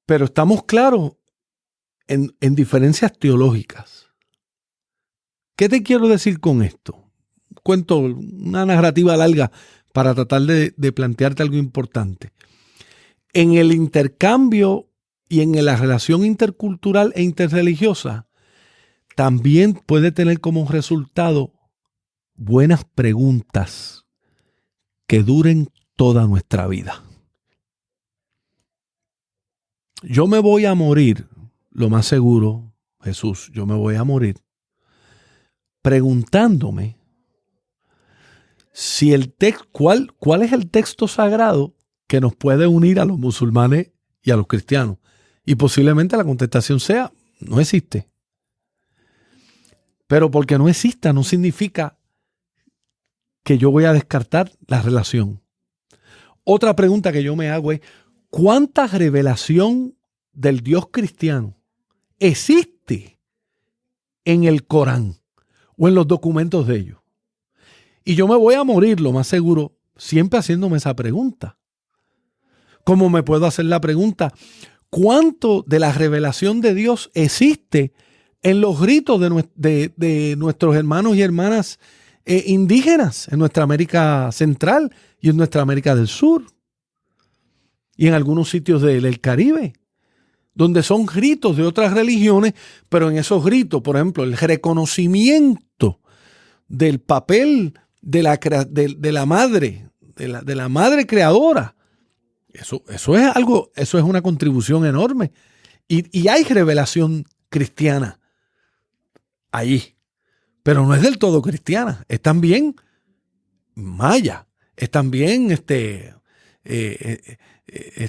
Pero estamos claros en diferencias teológicas. ¿Qué te quiero decir con esto? Cuento una narrativa larga para tratar de plantearte algo importante. En el intercambio y en la relación intercultural e interreligiosa, también puede tener como resultado buenas preguntas que duren toda nuestra vida. Yo me voy a morir, lo más seguro, Jesús, yo me voy a morir preguntándome si cuál es el texto sagrado que nos puede unir a los musulmanes y a los cristianos. Y posiblemente la contestación sea, no existe. Pero porque no exista no significa que yo voy a descartar la relación. Otra pregunta que yo me hago es, ¿cuánta revelación del Dios cristiano existe en el Corán o en los documentos de ellos? Y yo me voy a morir, lo más seguro, siempre haciéndome esa pregunta. ¿Cómo me puedo hacer la pregunta? ¿Cuánto de la revelación de Dios existe en los ritos de nuestros hermanos y hermanas indígenas en nuestra América Central y en nuestra América del Sur? Y en algunos sitios del Caribe, donde son ritos de otras religiones, pero en esos ritos, por ejemplo, el reconocimiento del papel de la madre creadora, eso es algo, eso es una contribución enorme. Y hay revelación cristiana ahí, pero no es del todo cristiana, es también maya, es también es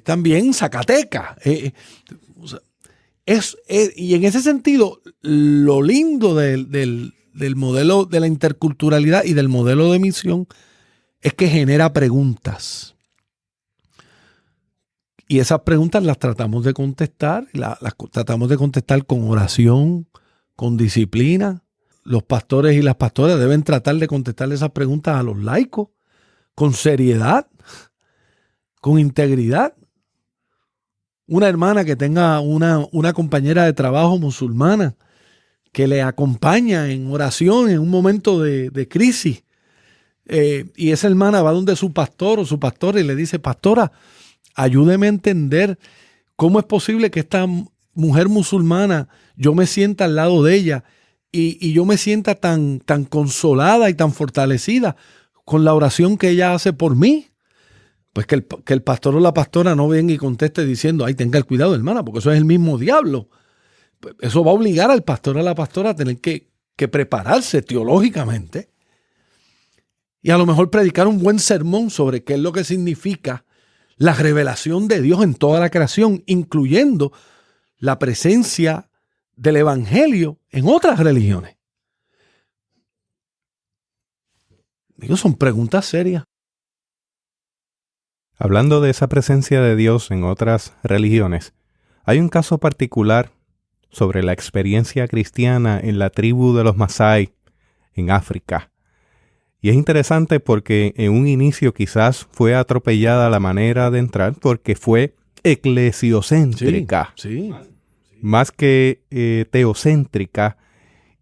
también zacateca. Y en ese sentido, lo lindo del modelo de la interculturalidad y del modelo de misión es que genera preguntas. Y esas preguntas las tratamos de contestar, las tratamos de contestar con oración, con disciplina. Los pastores y las pastoras deben tratar de contestarle esas preguntas a los laicos con seriedad, con integridad. Una hermana que tenga una compañera de trabajo musulmana que le acompaña en oración en un momento de crisis, y esa hermana va donde su pastor o su pastora y le dice: pastora, ayúdeme a entender cómo es posible que esta mujer musulmana, yo me sienta al lado de ella y yo me sienta tan consolada y tan fortalecida con la oración que ella hace por mí. Pues que el pastor o la pastora no venga y conteste diciendo: ay, tenga el cuidado, hermana, porque eso es el mismo diablo. Eso va a obligar al pastor o a la pastora a tener que prepararse teológicamente y a lo mejor predicar un buen sermón sobre qué es lo que significa la revelación de Dios en toda la creación, incluyendo la presencia del evangelio en otras religiones. Digo, son preguntas serias. Hablando de esa presencia de Dios en otras religiones, hay un caso particular sobre la experiencia cristiana en la tribu de los Masái en África. Y es interesante porque en un inicio quizás fue atropellada la manera de entrar porque fue eclesiocéntrica, Sí. más que teocéntrica.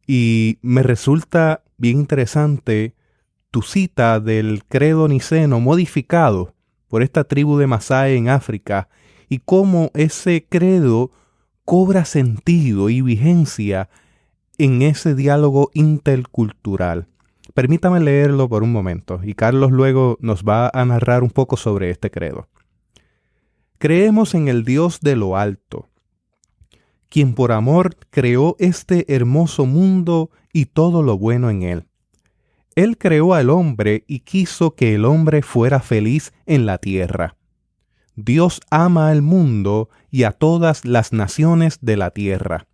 Y me resulta bien interesante tu cita del credo niceno modificado por esta tribu de Masái en África y cómo ese credo cobra sentido y vigencia en ese diálogo intercultural. Permítame leerlo por un momento y Carlos luego nos va a narrar un poco sobre este credo. Creemos en el Dios de lo alto, quien por amor creó este hermoso mundo y todo lo bueno en él. Él creó al hombre y quiso que el hombre fuera feliz en la tierra. Dios ama al mundo y a todas las naciones de la tierra.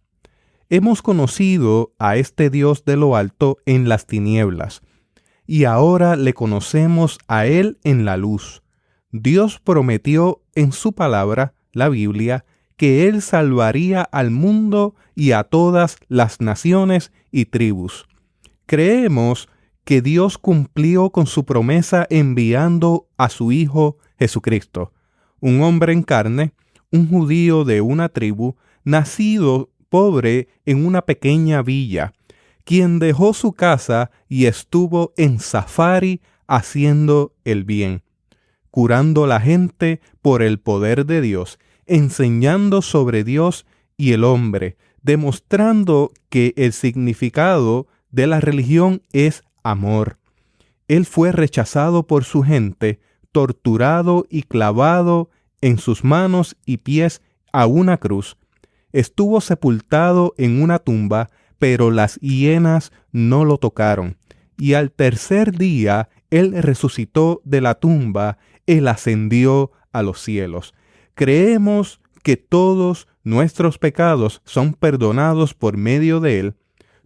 Hemos conocido a este Dios de lo alto en las tinieblas, y ahora le conocemos a Él en la luz. Dios prometió en su palabra, la Biblia, que Él salvaría al mundo y a todas las naciones y tribus. Creemos que Dios cumplió con su promesa enviando a su Hijo Jesucristo, un hombre en carne, un judío de una tribu, nacido pobre en una pequeña villa, quien dejó su casa y estuvo en safari haciendo el bien, curando la gente por el poder de Dios, enseñando sobre Dios y el hombre, demostrando que el significado de la religión es amor. Él fue rechazado por su gente, torturado y clavado en sus manos y pies a una cruz. Estuvo sepultado en una tumba, pero las hienas no lo tocaron. Y al tercer día Él resucitó de la tumba, Él ascendió a los cielos. Creemos que todos nuestros pecados son perdonados por medio de Él.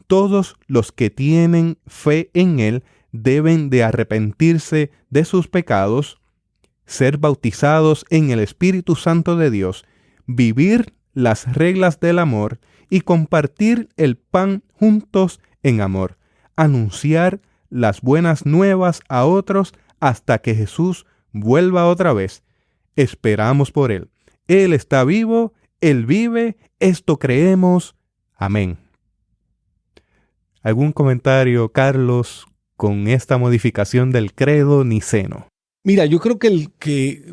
Todos los que tienen fe en Él deben de arrepentirse de sus pecados, ser bautizados en el Espíritu Santo de Dios, vivir las reglas del amor y compartir el pan juntos en amor, anunciar las buenas nuevas a otros hasta que Jesús vuelva otra vez. Esperamos por Él. Él está vivo, Él vive, esto creemos. Amén. ¿Algún comentario, Carlos, con esta modificación del credo niceno? Mira, yo creo que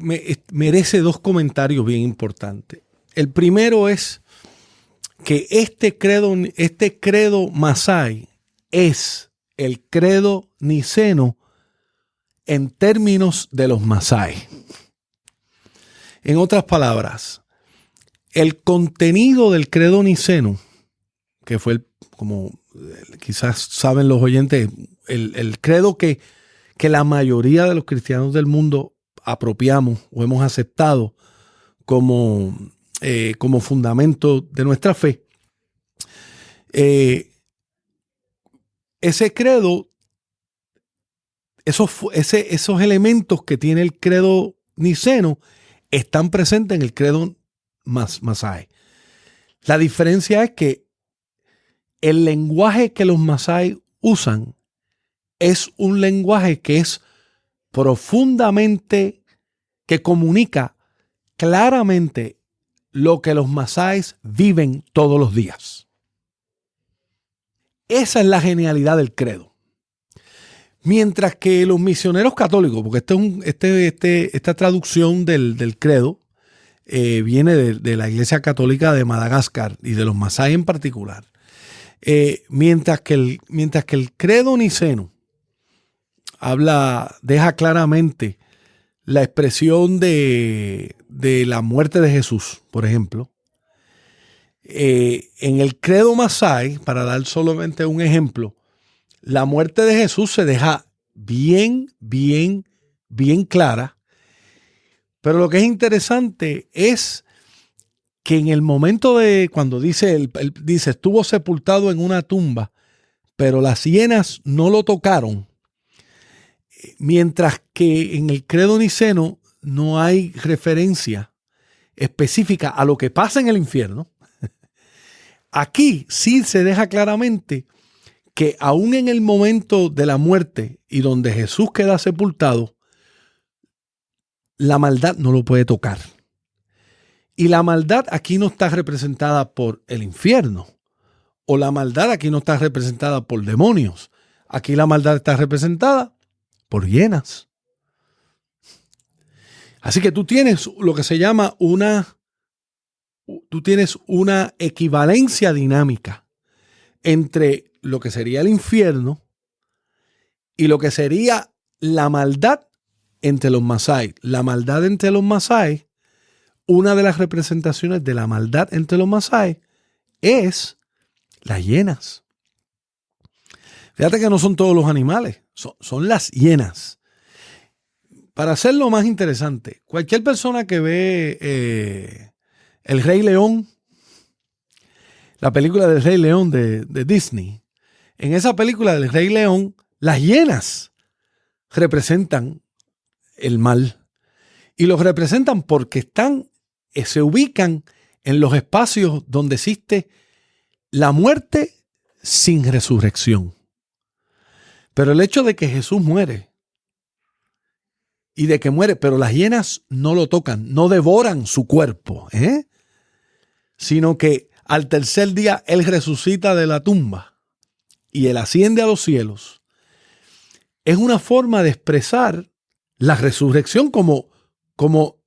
merece dos comentarios bien importantes. El primero es que este credo Masái es el credo niceno en términos de los Masái. En otras palabras, el contenido del credo niceno, que fue, como quizás saben los oyentes, el credo que la mayoría de los cristianos del mundo apropiamos o hemos aceptado como fundamento de nuestra fe. Ese credo, esos elementos que tiene el credo niceno están presentes en el credo Masái. La diferencia es que el lenguaje que los Masái usan es un lenguaje que es profundamente, que comunica claramente lo que los Masáis viven todos los días. Esa es la genialidad del credo. Mientras que los misioneros católicos, porque esta traducción del credo viene de la Iglesia Católica de Madagascar y de los Masái en particular, mientras que el credo niceno deja claramente la expresión de la muerte de Jesús, por ejemplo. En el credo Masái, para dar solamente un ejemplo, la muerte de Jesús se deja bien clara. Pero lo que es interesante es que en el momento de cuando dice estuvo sepultado en una tumba, pero las hienas no lo tocaron. Mientras que en el credo niceno no hay referencia específica a lo que pasa en el infierno, aquí sí se deja claramente que aún en el momento de la muerte y donde Jesús queda sepultado, la maldad no lo puede tocar. Y la maldad aquí no está representada por el infierno, o la maldad aquí no está representada por demonios. Aquí la maldad está representada por hienas. Así que tú tienes lo que se llama una equivalencia dinámica entre lo que sería el infierno y lo que sería la maldad entre los Masái. La maldad entre los Masái, una de las representaciones de la maldad entre los Masái es las hienas. Fíjate que no son todos los animales, son las hienas. Para hacerlo más interesante, cualquier persona que ve El Rey León, la película del Rey León de Disney, en esa película del Rey León, las hienas representan el mal. Y los representan porque se ubican en los espacios donde existe la muerte sin resurrección. Pero el hecho de que Jesús muere y de que muere, pero las hienas no lo tocan, no devoran su cuerpo, sino que al tercer día Él resucita de la tumba y Él asciende a los cielos. Es una forma de expresar la resurrección como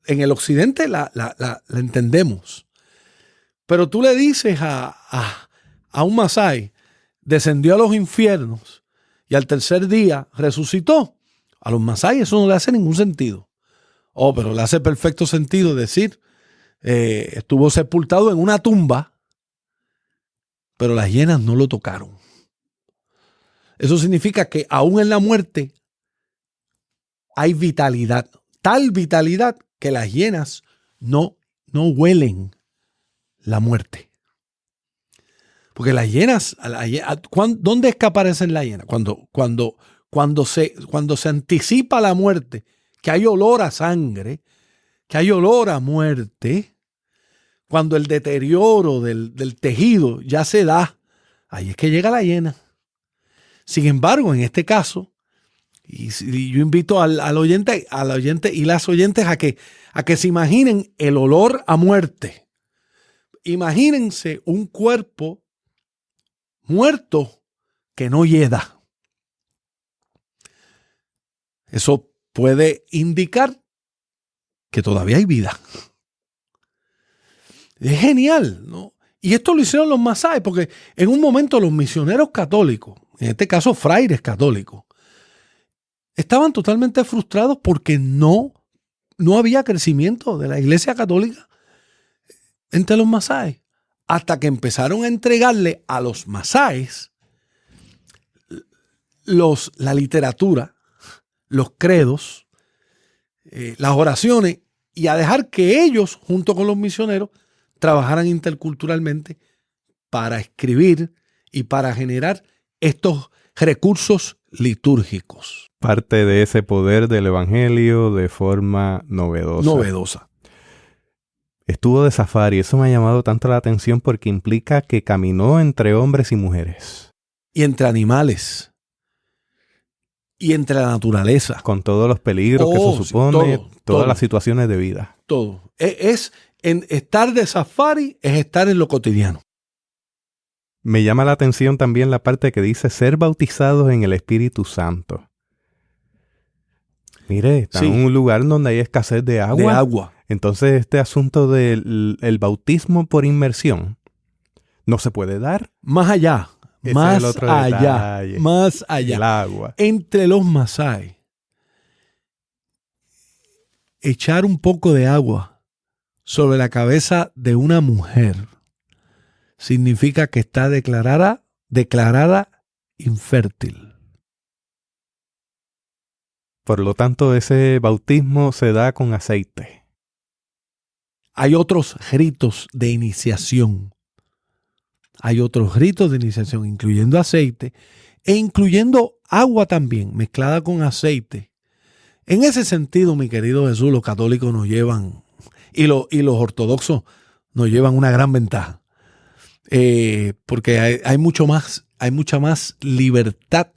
en el occidente la entendemos. Pero tú le dices a un Masái, descendió a los infiernos y al tercer día resucitó. A los Masái eso no le hace ningún sentido. Oh, pero le hace perfecto sentido decir, estuvo sepultado en una tumba, pero las hienas no lo tocaron. Eso significa que aún en la muerte hay vitalidad, tal vitalidad que las hienas no huelen la muerte. Porque las hienas, ¿dónde es que aparecen las hienas? Cuando se anticipa la muerte, que hay olor a sangre, que hay olor a muerte, cuando el deterioro del tejido ya se da, ahí es que llega la hiena. Sin embargo, en este caso, y yo invito al oyente y las oyentes a que se imaginen el olor a muerte. Imagínense un cuerpo muerto que no hieda. Eso puede indicar que todavía hay vida. Es genial, ¿no? Y esto lo hicieron los masáis, porque en un momento los misioneros católicos, en este caso frailes católicos, estaban totalmente frustrados porque no había crecimiento de la iglesia católica entre los masáis. Hasta que empezaron a entregarle a los masáis la literatura, los credos, las oraciones, y a dejar que ellos, junto con los misioneros, trabajaran interculturalmente para escribir y para generar estos recursos litúrgicos. Parte de ese poder del evangelio de forma novedosa. Estuvo de safari, eso me ha llamado tanto la atención porque implica que caminó entre hombres y mujeres. Y entre animales. Y entre la naturaleza. Con todos los peligros que eso supone, todas las situaciones de vida. Todo. Estar de safari es estar en lo cotidiano. Me llama la atención también la parte que dice ser bautizados en el Espíritu Santo. Mire, está en un lugar donde hay escasez de agua. De agua. Entonces este asunto del bautismo por inmersión no se puede dar. Más allá. Ese más es el otro allá. detalle. Más allá. El agua. Entre los masái, echar un poco de agua sobre la cabeza de una mujer significa que está declarada infértil. Por lo tanto, ese bautismo se da con aceite. Hay otros ritos de iniciación. Incluyendo aceite e incluyendo agua también, mezclada con aceite. En ese sentido, mi querido Jesús, los católicos nos llevan, y los ortodoxos nos llevan una gran ventaja. Porque hay mucha más libertad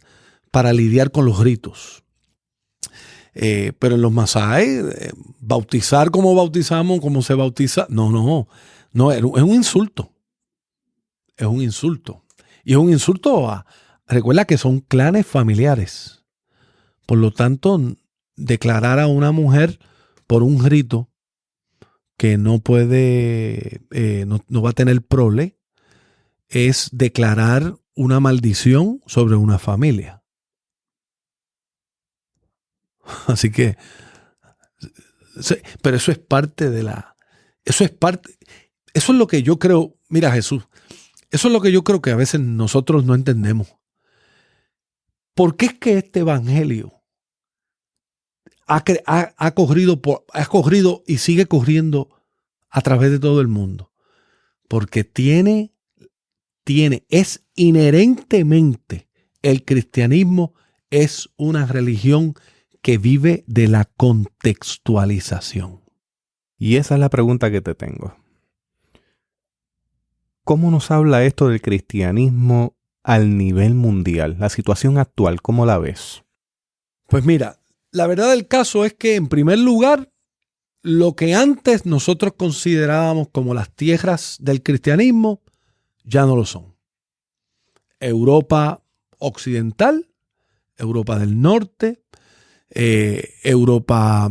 para lidiar con los ritos. Pero en los masái, bautizar como bautizamos, como se bautiza, no, es un insulto. Es un insulto. Y es un insulto recuerda que son clanes familiares. Por lo tanto, declarar a una mujer por un rito que no puede, no va a tener prole, es declarar una maldición sobre una familia. Así que, pero eso es parte eso es lo que yo creo, mira Jesús, eso es lo que yo creo que a veces nosotros no entendemos. ¿Por qué es que este evangelio ha corrido y sigue corriendo a través de todo el mundo? Porque es inherentemente, el cristianismo es una religión que vive de la contextualización. Y esa es la pregunta que te tengo. ¿Cómo nos habla esto del cristianismo al nivel mundial? La situación actual, ¿cómo la ves? Pues mira, la verdad del caso es que en primer lugar, lo que antes nosotros considerábamos como las tierras del cristianismo, ya no lo son. Europa occidental, Europa del norte, Europa,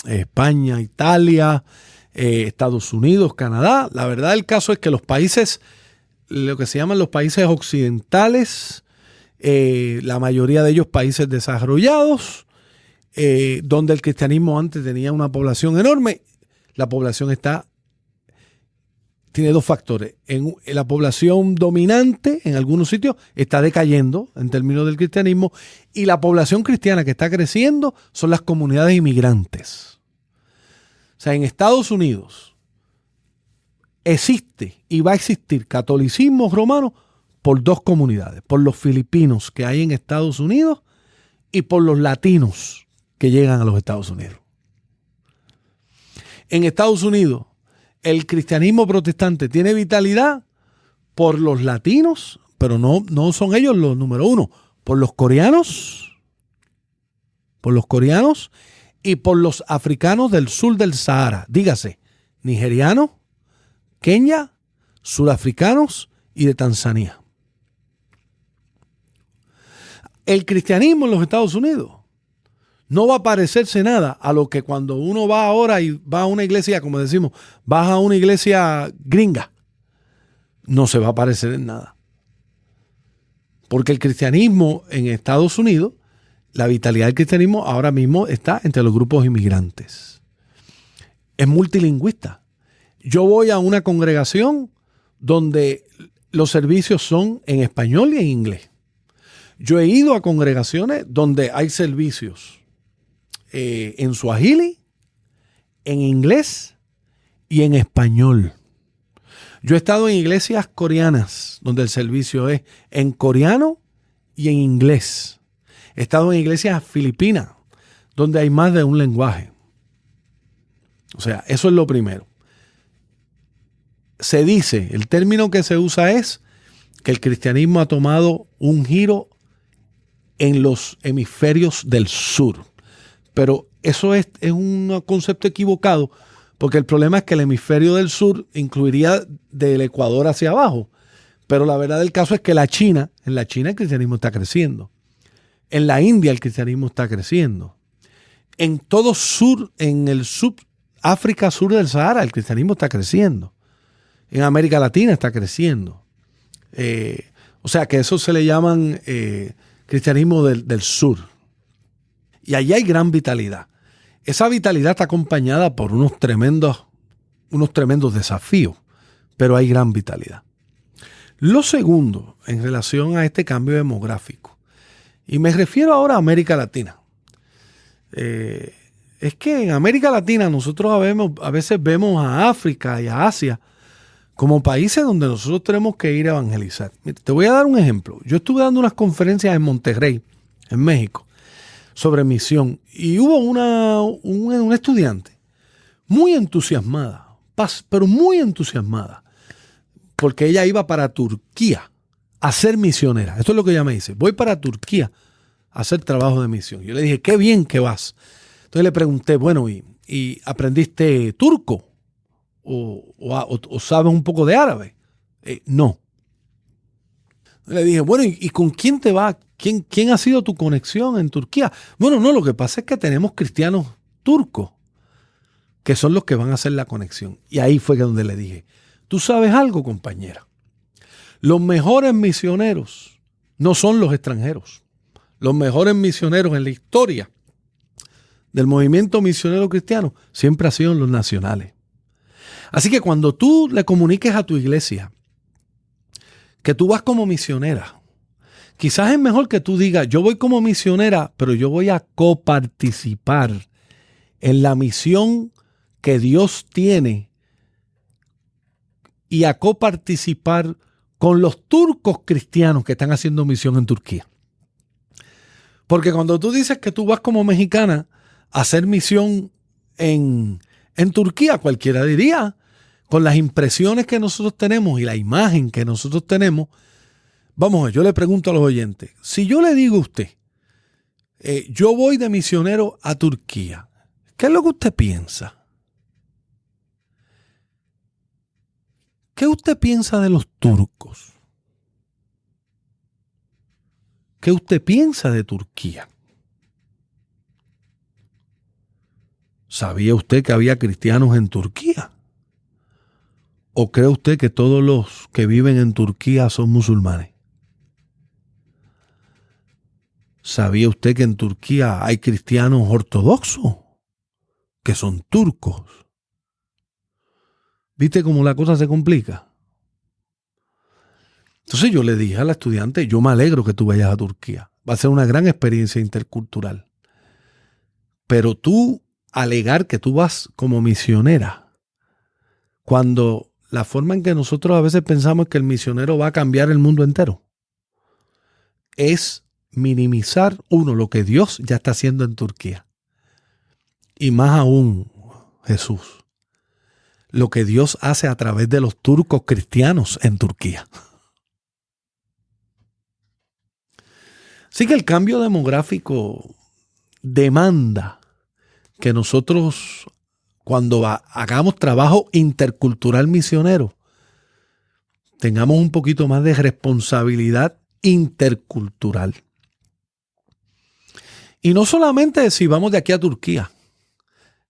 España, Italia, Estados Unidos, Canadá. La verdad del caso es que los países, lo que se llaman los países occidentales, la mayoría de ellos países desarrollados, donde el cristianismo antes tenía una población enorme, la población tiene dos factores. En la población dominante, en algunos sitios, está decayendo en términos del cristianismo, y la población cristiana que está creciendo son las comunidades inmigrantes. O sea, en Estados Unidos existe y va a existir catolicismo romano por dos comunidades, por los filipinos que hay en Estados Unidos y por los latinos que llegan a los Estados Unidos. En Estados Unidos, el cristianismo protestante tiene vitalidad por los latinos, pero no son ellos los número uno, por los coreanos y por los africanos del sur del Sahara, dígase, nigerianos, Kenia, surafricanos y de Tanzania. El cristianismo en los Estados Unidos no va a parecerse nada a lo que cuando uno va ahora y va a una iglesia, como decimos, vas a una iglesia gringa. No se va a parecer en nada. Porque el cristianismo en Estados Unidos, la vitalidad del cristianismo ahora mismo está entre los grupos inmigrantes. Es multilingüista. Yo voy a una congregación donde los servicios son en español y en inglés. Yo he ido a congregaciones donde hay servicios en suajili, en inglés y en español. Yo he estado en iglesias coreanas donde el servicio es en coreano y en inglés. He estado en iglesias filipinas donde hay más de un lenguaje. O sea, eso es lo primero. Se dice, el término que se usa es que el cristianismo ha tomado un giro en los hemisferios del sur. Pero eso es un concepto equivocado, porque el problema es que el hemisferio del sur incluiría del Ecuador hacia abajo. Pero la verdad del caso es que en la China el cristianismo está creciendo. En la India el cristianismo está creciendo. En todo sur, en el África sur del Sahara, el cristianismo está creciendo. En América Latina está creciendo. O sea que eso se le llaman cristianismo del sur. Y allí hay gran vitalidad. Esa vitalidad está acompañada por unos tremendos desafíos, pero hay gran vitalidad. Lo segundo, en relación a este cambio demográfico, y me refiero ahora a América Latina, es que en América Latina nosotros a veces vemos a África y a Asia como países donde nosotros tenemos que ir a evangelizar. Mira, te voy a dar un ejemplo. Yo estuve dando unas conferencias en Monterrey, en México, sobre misión, y hubo una estudiante muy entusiasmada, pero muy entusiasmada, porque ella iba para Turquía a ser misionera. Esto es lo que ella me dice: voy para Turquía a hacer trabajo de misión. Yo le dije, qué bien que vas. Entonces le pregunté, bueno, ¿y aprendiste turco? ¿O sabes un poco de árabe? No. Le dije, bueno, ¿y con quién te va? ¿Quién ha sido tu conexión en Turquía? Bueno, no, lo que pasa es que tenemos cristianos turcos que son los que van a hacer la conexión. Y ahí fue donde le dije, ¿tú sabes algo, compañera? Los mejores misioneros no son los extranjeros. Los mejores misioneros en la historia del movimiento misionero cristiano siempre han sido los nacionales. Así que cuando tú le comuniques a tu iglesia que tú vas como misionera, quizás es mejor que tú digas, yo voy como misionera, pero yo voy a coparticipar en la misión que Dios tiene y a coparticipar con los turcos cristianos que están haciendo misión en Turquía. Porque cuando tú dices que tú vas como mexicana a hacer misión en Turquía, cualquiera diría, con las impresiones que nosotros tenemos y la imagen que nosotros tenemos, vamos a ver, yo le pregunto a los oyentes, si yo le digo a usted, yo voy de misionero a Turquía, ¿qué es lo que usted piensa? ¿Qué usted piensa de los turcos? ¿Qué usted piensa de Turquía? ¿Sabía usted que había cristianos en Turquía? ¿O cree usted que todos los que viven en Turquía son musulmanes? ¿Sabía usted que en Turquía hay cristianos ortodoxos que son turcos? ¿Viste cómo la cosa se complica? Entonces yo le dije a la estudiante, yo me alegro que tú vayas a Turquía. Va a ser una gran experiencia intercultural. Pero tú alegar que tú vas como misionera, cuando la forma en que nosotros a veces pensamos que el misionero va a cambiar el mundo entero, es minimizar, lo que Dios ya está haciendo en Turquía. Y más aún, Jesús, lo que Dios hace a través de los turcos cristianos en Turquía. Así que el cambio demográfico demanda que nosotros, cuando hagamos trabajo intercultural misionero, tengamos un poquito más de responsabilidad intercultural. Y no solamente si vamos de aquí a Turquía.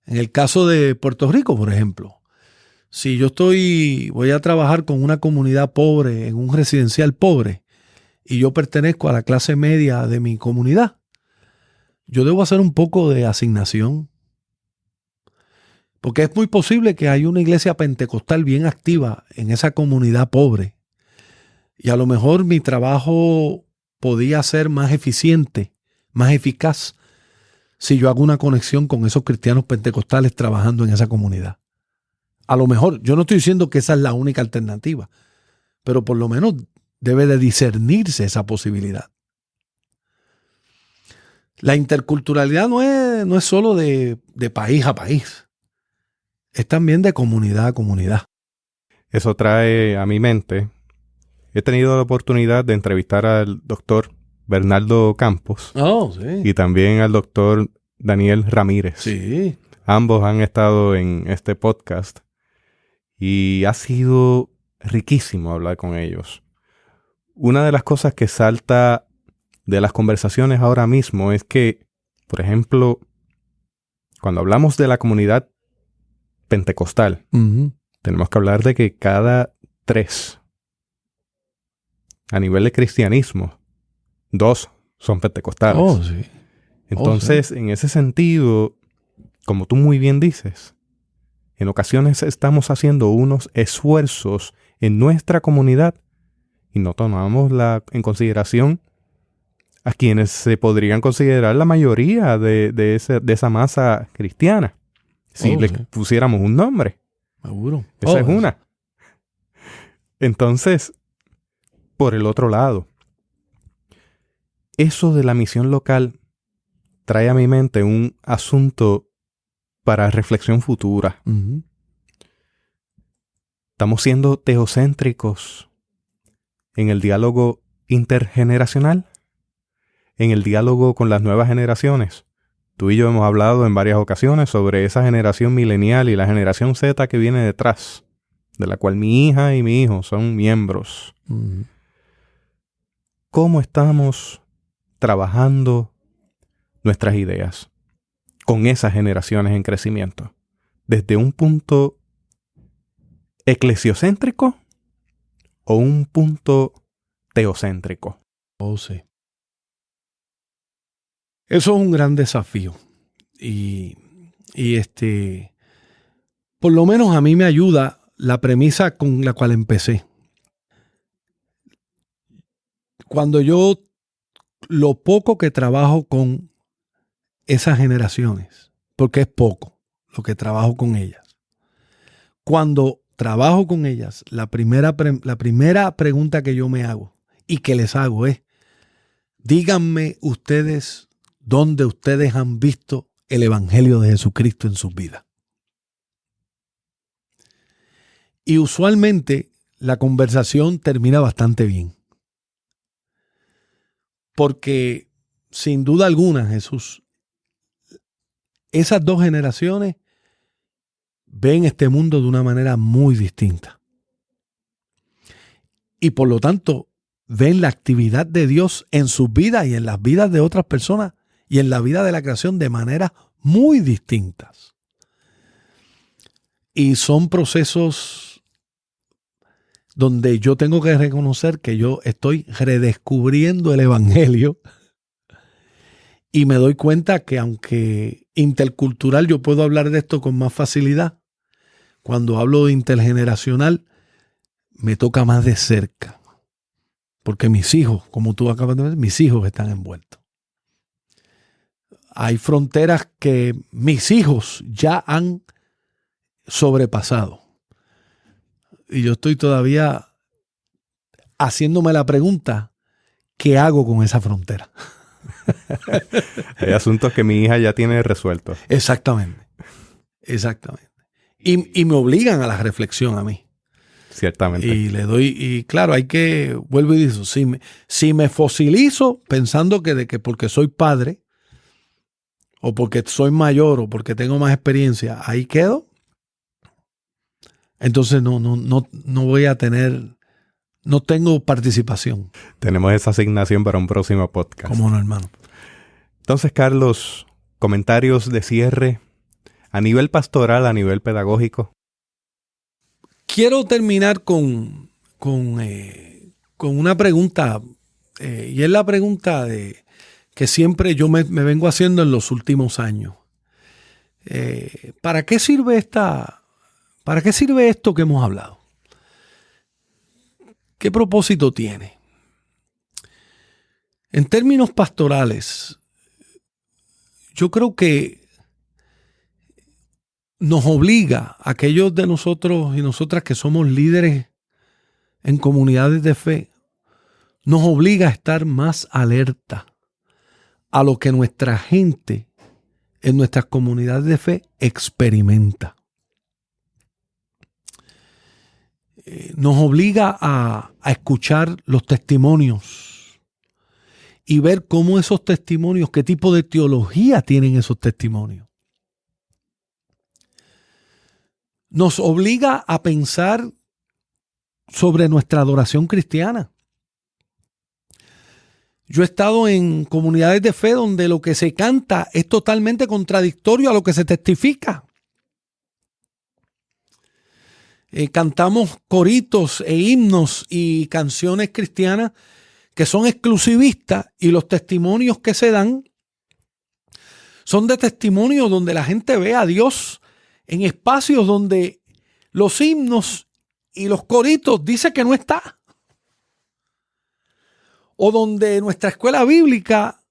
En el caso de Puerto Rico, por ejemplo, si yo voy a trabajar con una comunidad pobre, en un residencial pobre, y yo pertenezco a la clase media de mi comunidad, yo debo hacer un poco de asignación. Porque es muy posible que haya una iglesia pentecostal bien activa en esa comunidad pobre. Y a lo mejor mi trabajo podía ser más eficiente, más eficaz, si yo hago una conexión con esos cristianos pentecostales trabajando en esa comunidad. A lo mejor, yo no estoy diciendo que esa es la única alternativa, pero por lo menos debe de discernirse esa posibilidad. La interculturalidad no es solo de país a país, es también de comunidad a comunidad. Eso trae a mi mente, he tenido la oportunidad de entrevistar al doctor Bernardo Campos y también al doctor Daniel Ramírez. Sí. Ambos han estado en este podcast y ha sido riquísimo hablar con ellos. Una de las cosas que salta de las conversaciones ahora mismo es que, por ejemplo, cuando hablamos de la comunidad pentecostal, tenemos que hablar de que cada 3, a nivel de cristianismo, 2 son pentecostales. Sí. Entonces, en ese sentido, como tú muy bien dices, en ocasiones estamos haciendo unos esfuerzos en nuestra comunidad y no tomamos en consideración a quienes se podrían considerar la mayoría de esa masa cristiana. Si le pusiéramos un nombre. Seguro. Esa es una. Entonces, por el otro lado, eso de la misión local trae a mi mente un asunto para reflexión futura. Estamos siendo teocéntricos en el diálogo intergeneracional, en el diálogo con las nuevas generaciones. Tú y yo hemos hablado en varias ocasiones sobre esa generación milenial y la generación Z que viene detrás, de la cual mi hija y mi hijo son miembros. ¿Cómo estamos trabajando nuestras ideas con esas generaciones en crecimiento? ¿Desde un punto eclesiocéntrico o un punto teocéntrico? Sí. Eso es un gran desafío. Y por lo menos a mí me ayuda la premisa con la cual empecé. Cuando yo, lo poco que trabajo con esas generaciones, porque es poco lo que trabajo con ellas. Cuando trabajo con ellas, la primera pregunta que yo me hago y que les hago es, díganme ustedes dónde ustedes han visto el Evangelio de Jesucristo en sus vidas. Y usualmente la conversación termina bastante bien. Porque sin duda alguna, Jesús, esas 2 generaciones ven este mundo de una manera muy distinta. Y por lo tanto, ven la actividad de Dios en sus vidas y en las vidas de otras personas y en la vida de la creación de maneras muy distintas. Y son procesos donde yo tengo que reconocer que yo estoy redescubriendo el Evangelio Y me doy cuenta que aunque intercultural yo puedo hablar de esto con más facilidad, cuando hablo de intergeneracional me toca más de cerca. Porque mis hijos, como tú acabas de ver, mis hijos están envueltos. Hay fronteras que mis hijos ya han sobrepasado. Y yo estoy todavía haciéndome la pregunta, ¿qué hago con esa frontera? Hay asuntos que mi hija ya tiene resueltos. Exactamente. Y me obligan a la reflexión a mí. Ciertamente. Y le doy, y claro, vuelvo y digo, si me fosilizo pensando que porque soy padre, o porque soy mayor, o porque tengo más experiencia, ahí quedo, entonces no voy a tener, no tengo participación. Tenemos esa asignación para un próximo podcast. ¿Cómo no, hermano? Entonces, Carlos, comentarios de cierre a nivel pastoral, a nivel pedagógico. Quiero terminar con una pregunta, y es la pregunta que siempre yo me vengo haciendo en los últimos años. ¿Para qué sirve esto que hemos hablado? ¿Qué propósito tiene? En términos pastorales, yo creo que nos obliga a aquellos de nosotros y nosotras que somos líderes en comunidades de fe, nos obliga a estar más alerta a lo que nuestra gente en nuestras comunidades de fe experimenta. Nos obliga a escuchar los testimonios y ver cómo esos testimonios, qué tipo de teología tienen esos testimonios. Nos obliga a pensar sobre nuestra adoración cristiana. Yo he estado en comunidades de fe donde lo que se canta es totalmente contradictorio a lo que se testifica. Cantamos coritos e himnos y canciones cristianas que son exclusivistas, y los testimonios que se dan son de testimonios donde la gente ve a Dios en espacios donde los himnos y los coritos dicen que no está. O donde nuestra escuela bíblica,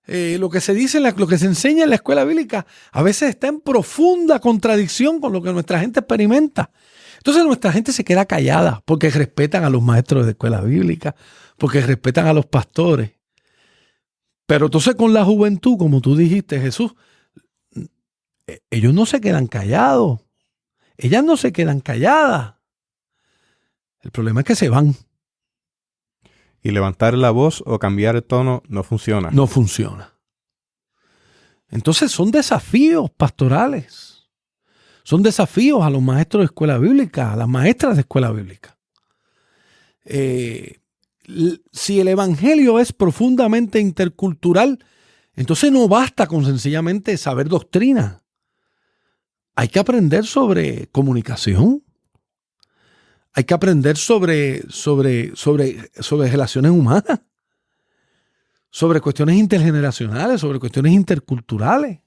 lo que se dice, lo que se enseña en la escuela bíblica, a veces está en profunda contradicción con lo que nuestra gente experimenta. Entonces nuestra gente se queda callada porque respetan a los maestros de escuela bíblica, porque respetan a los pastores. Pero entonces con la juventud, como tú dijiste, Jesús, ellos no se quedan callados. Ellas no se quedan calladas. El problema es que se van. Y levantar la voz o cambiar el tono no funciona. No funciona. Entonces son desafíos pastorales. Son desafíos a los maestros de escuela bíblica, a las maestras de escuela bíblica. Si el evangelio es profundamente intercultural, entonces no basta con sencillamente saber doctrina. Hay que aprender sobre comunicación. Hay que aprender sobre relaciones humanas, sobre cuestiones intergeneracionales, sobre cuestiones interculturales.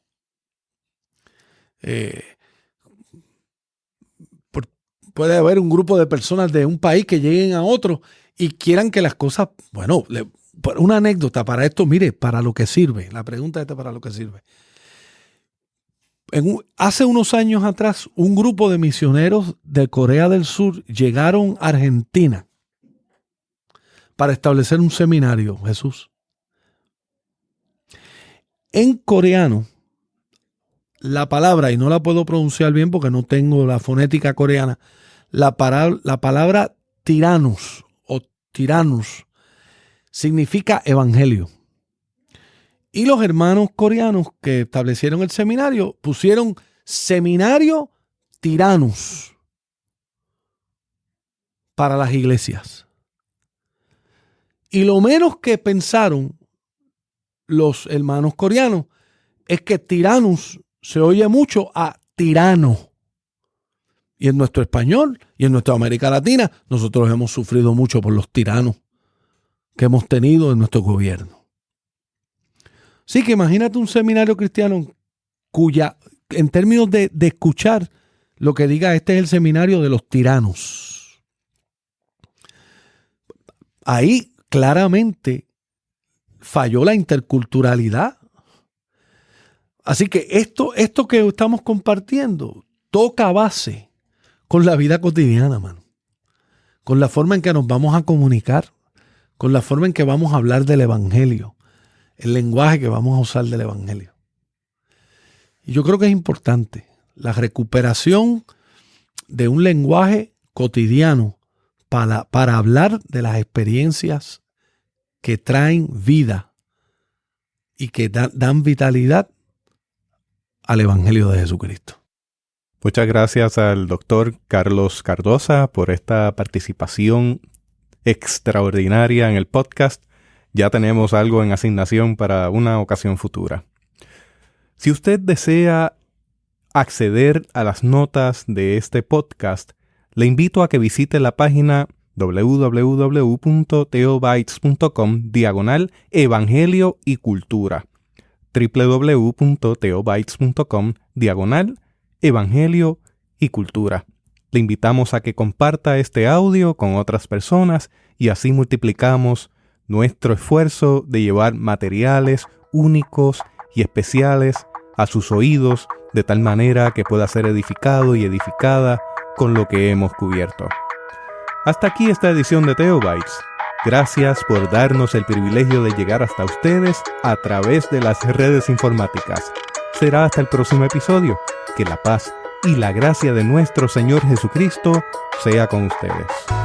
Puede haber un grupo de personas de un país que lleguen a otro y quieran que las cosas, bueno, una anécdota para esto, mire, para lo que sirve. La pregunta esta para lo que sirve. Hace unos años atrás, un grupo de misioneros de Corea del Sur llegaron a Argentina para establecer un seminario, Jesús. En coreano, la palabra, y no la puedo pronunciar bien porque no tengo la fonética coreana, la palabra tiranos o tiranus significa evangelio. Y los hermanos coreanos que establecieron el seminario pusieron seminario tiranus para las iglesias. Y lo menos que pensaron los hermanos coreanos es que tiranus se oye mucho a tirano. Y en nuestro español y en nuestra América Latina, nosotros hemos sufrido mucho por los tiranos que hemos tenido en nuestro gobierno. Sí, que imagínate un seminario cristiano cuya, en términos de escuchar, lo que diga, este es el seminario de los tiranos. Ahí claramente falló la interculturalidad. Así que esto que estamos compartiendo toca base con la vida cotidiana, mano. Con la forma en que nos vamos a comunicar, con la forma en que vamos a hablar del evangelio, el lenguaje que vamos a usar del evangelio. Y yo creo que es importante la recuperación de un lenguaje cotidiano para hablar de las experiencias que traen vida y que dan vitalidad al evangelio de Jesucristo. Muchas gracias al doctor Carlos Cardosa por esta participación extraordinaria en el podcast. Ya tenemos algo en asignación para una ocasión futura. Si usted desea acceder a las notas de este podcast, le invito a que visite la página www.theobites.com/Evangelio y Cultura. www.theobites.com/Evangelio y Cultura. Le invitamos a que comparta este audio con otras personas y así multiplicamos nuestro esfuerzo de llevar materiales únicos y especiales a sus oídos de tal manera que pueda ser edificado y edificada con lo que hemos cubierto. Hasta aquí esta edición de Theobites. Gracias por darnos el privilegio de llegar hasta ustedes a través de las redes informáticas. Será hasta el próximo episodio. Que la paz y la gracia de nuestro Señor Jesucristo sea con ustedes.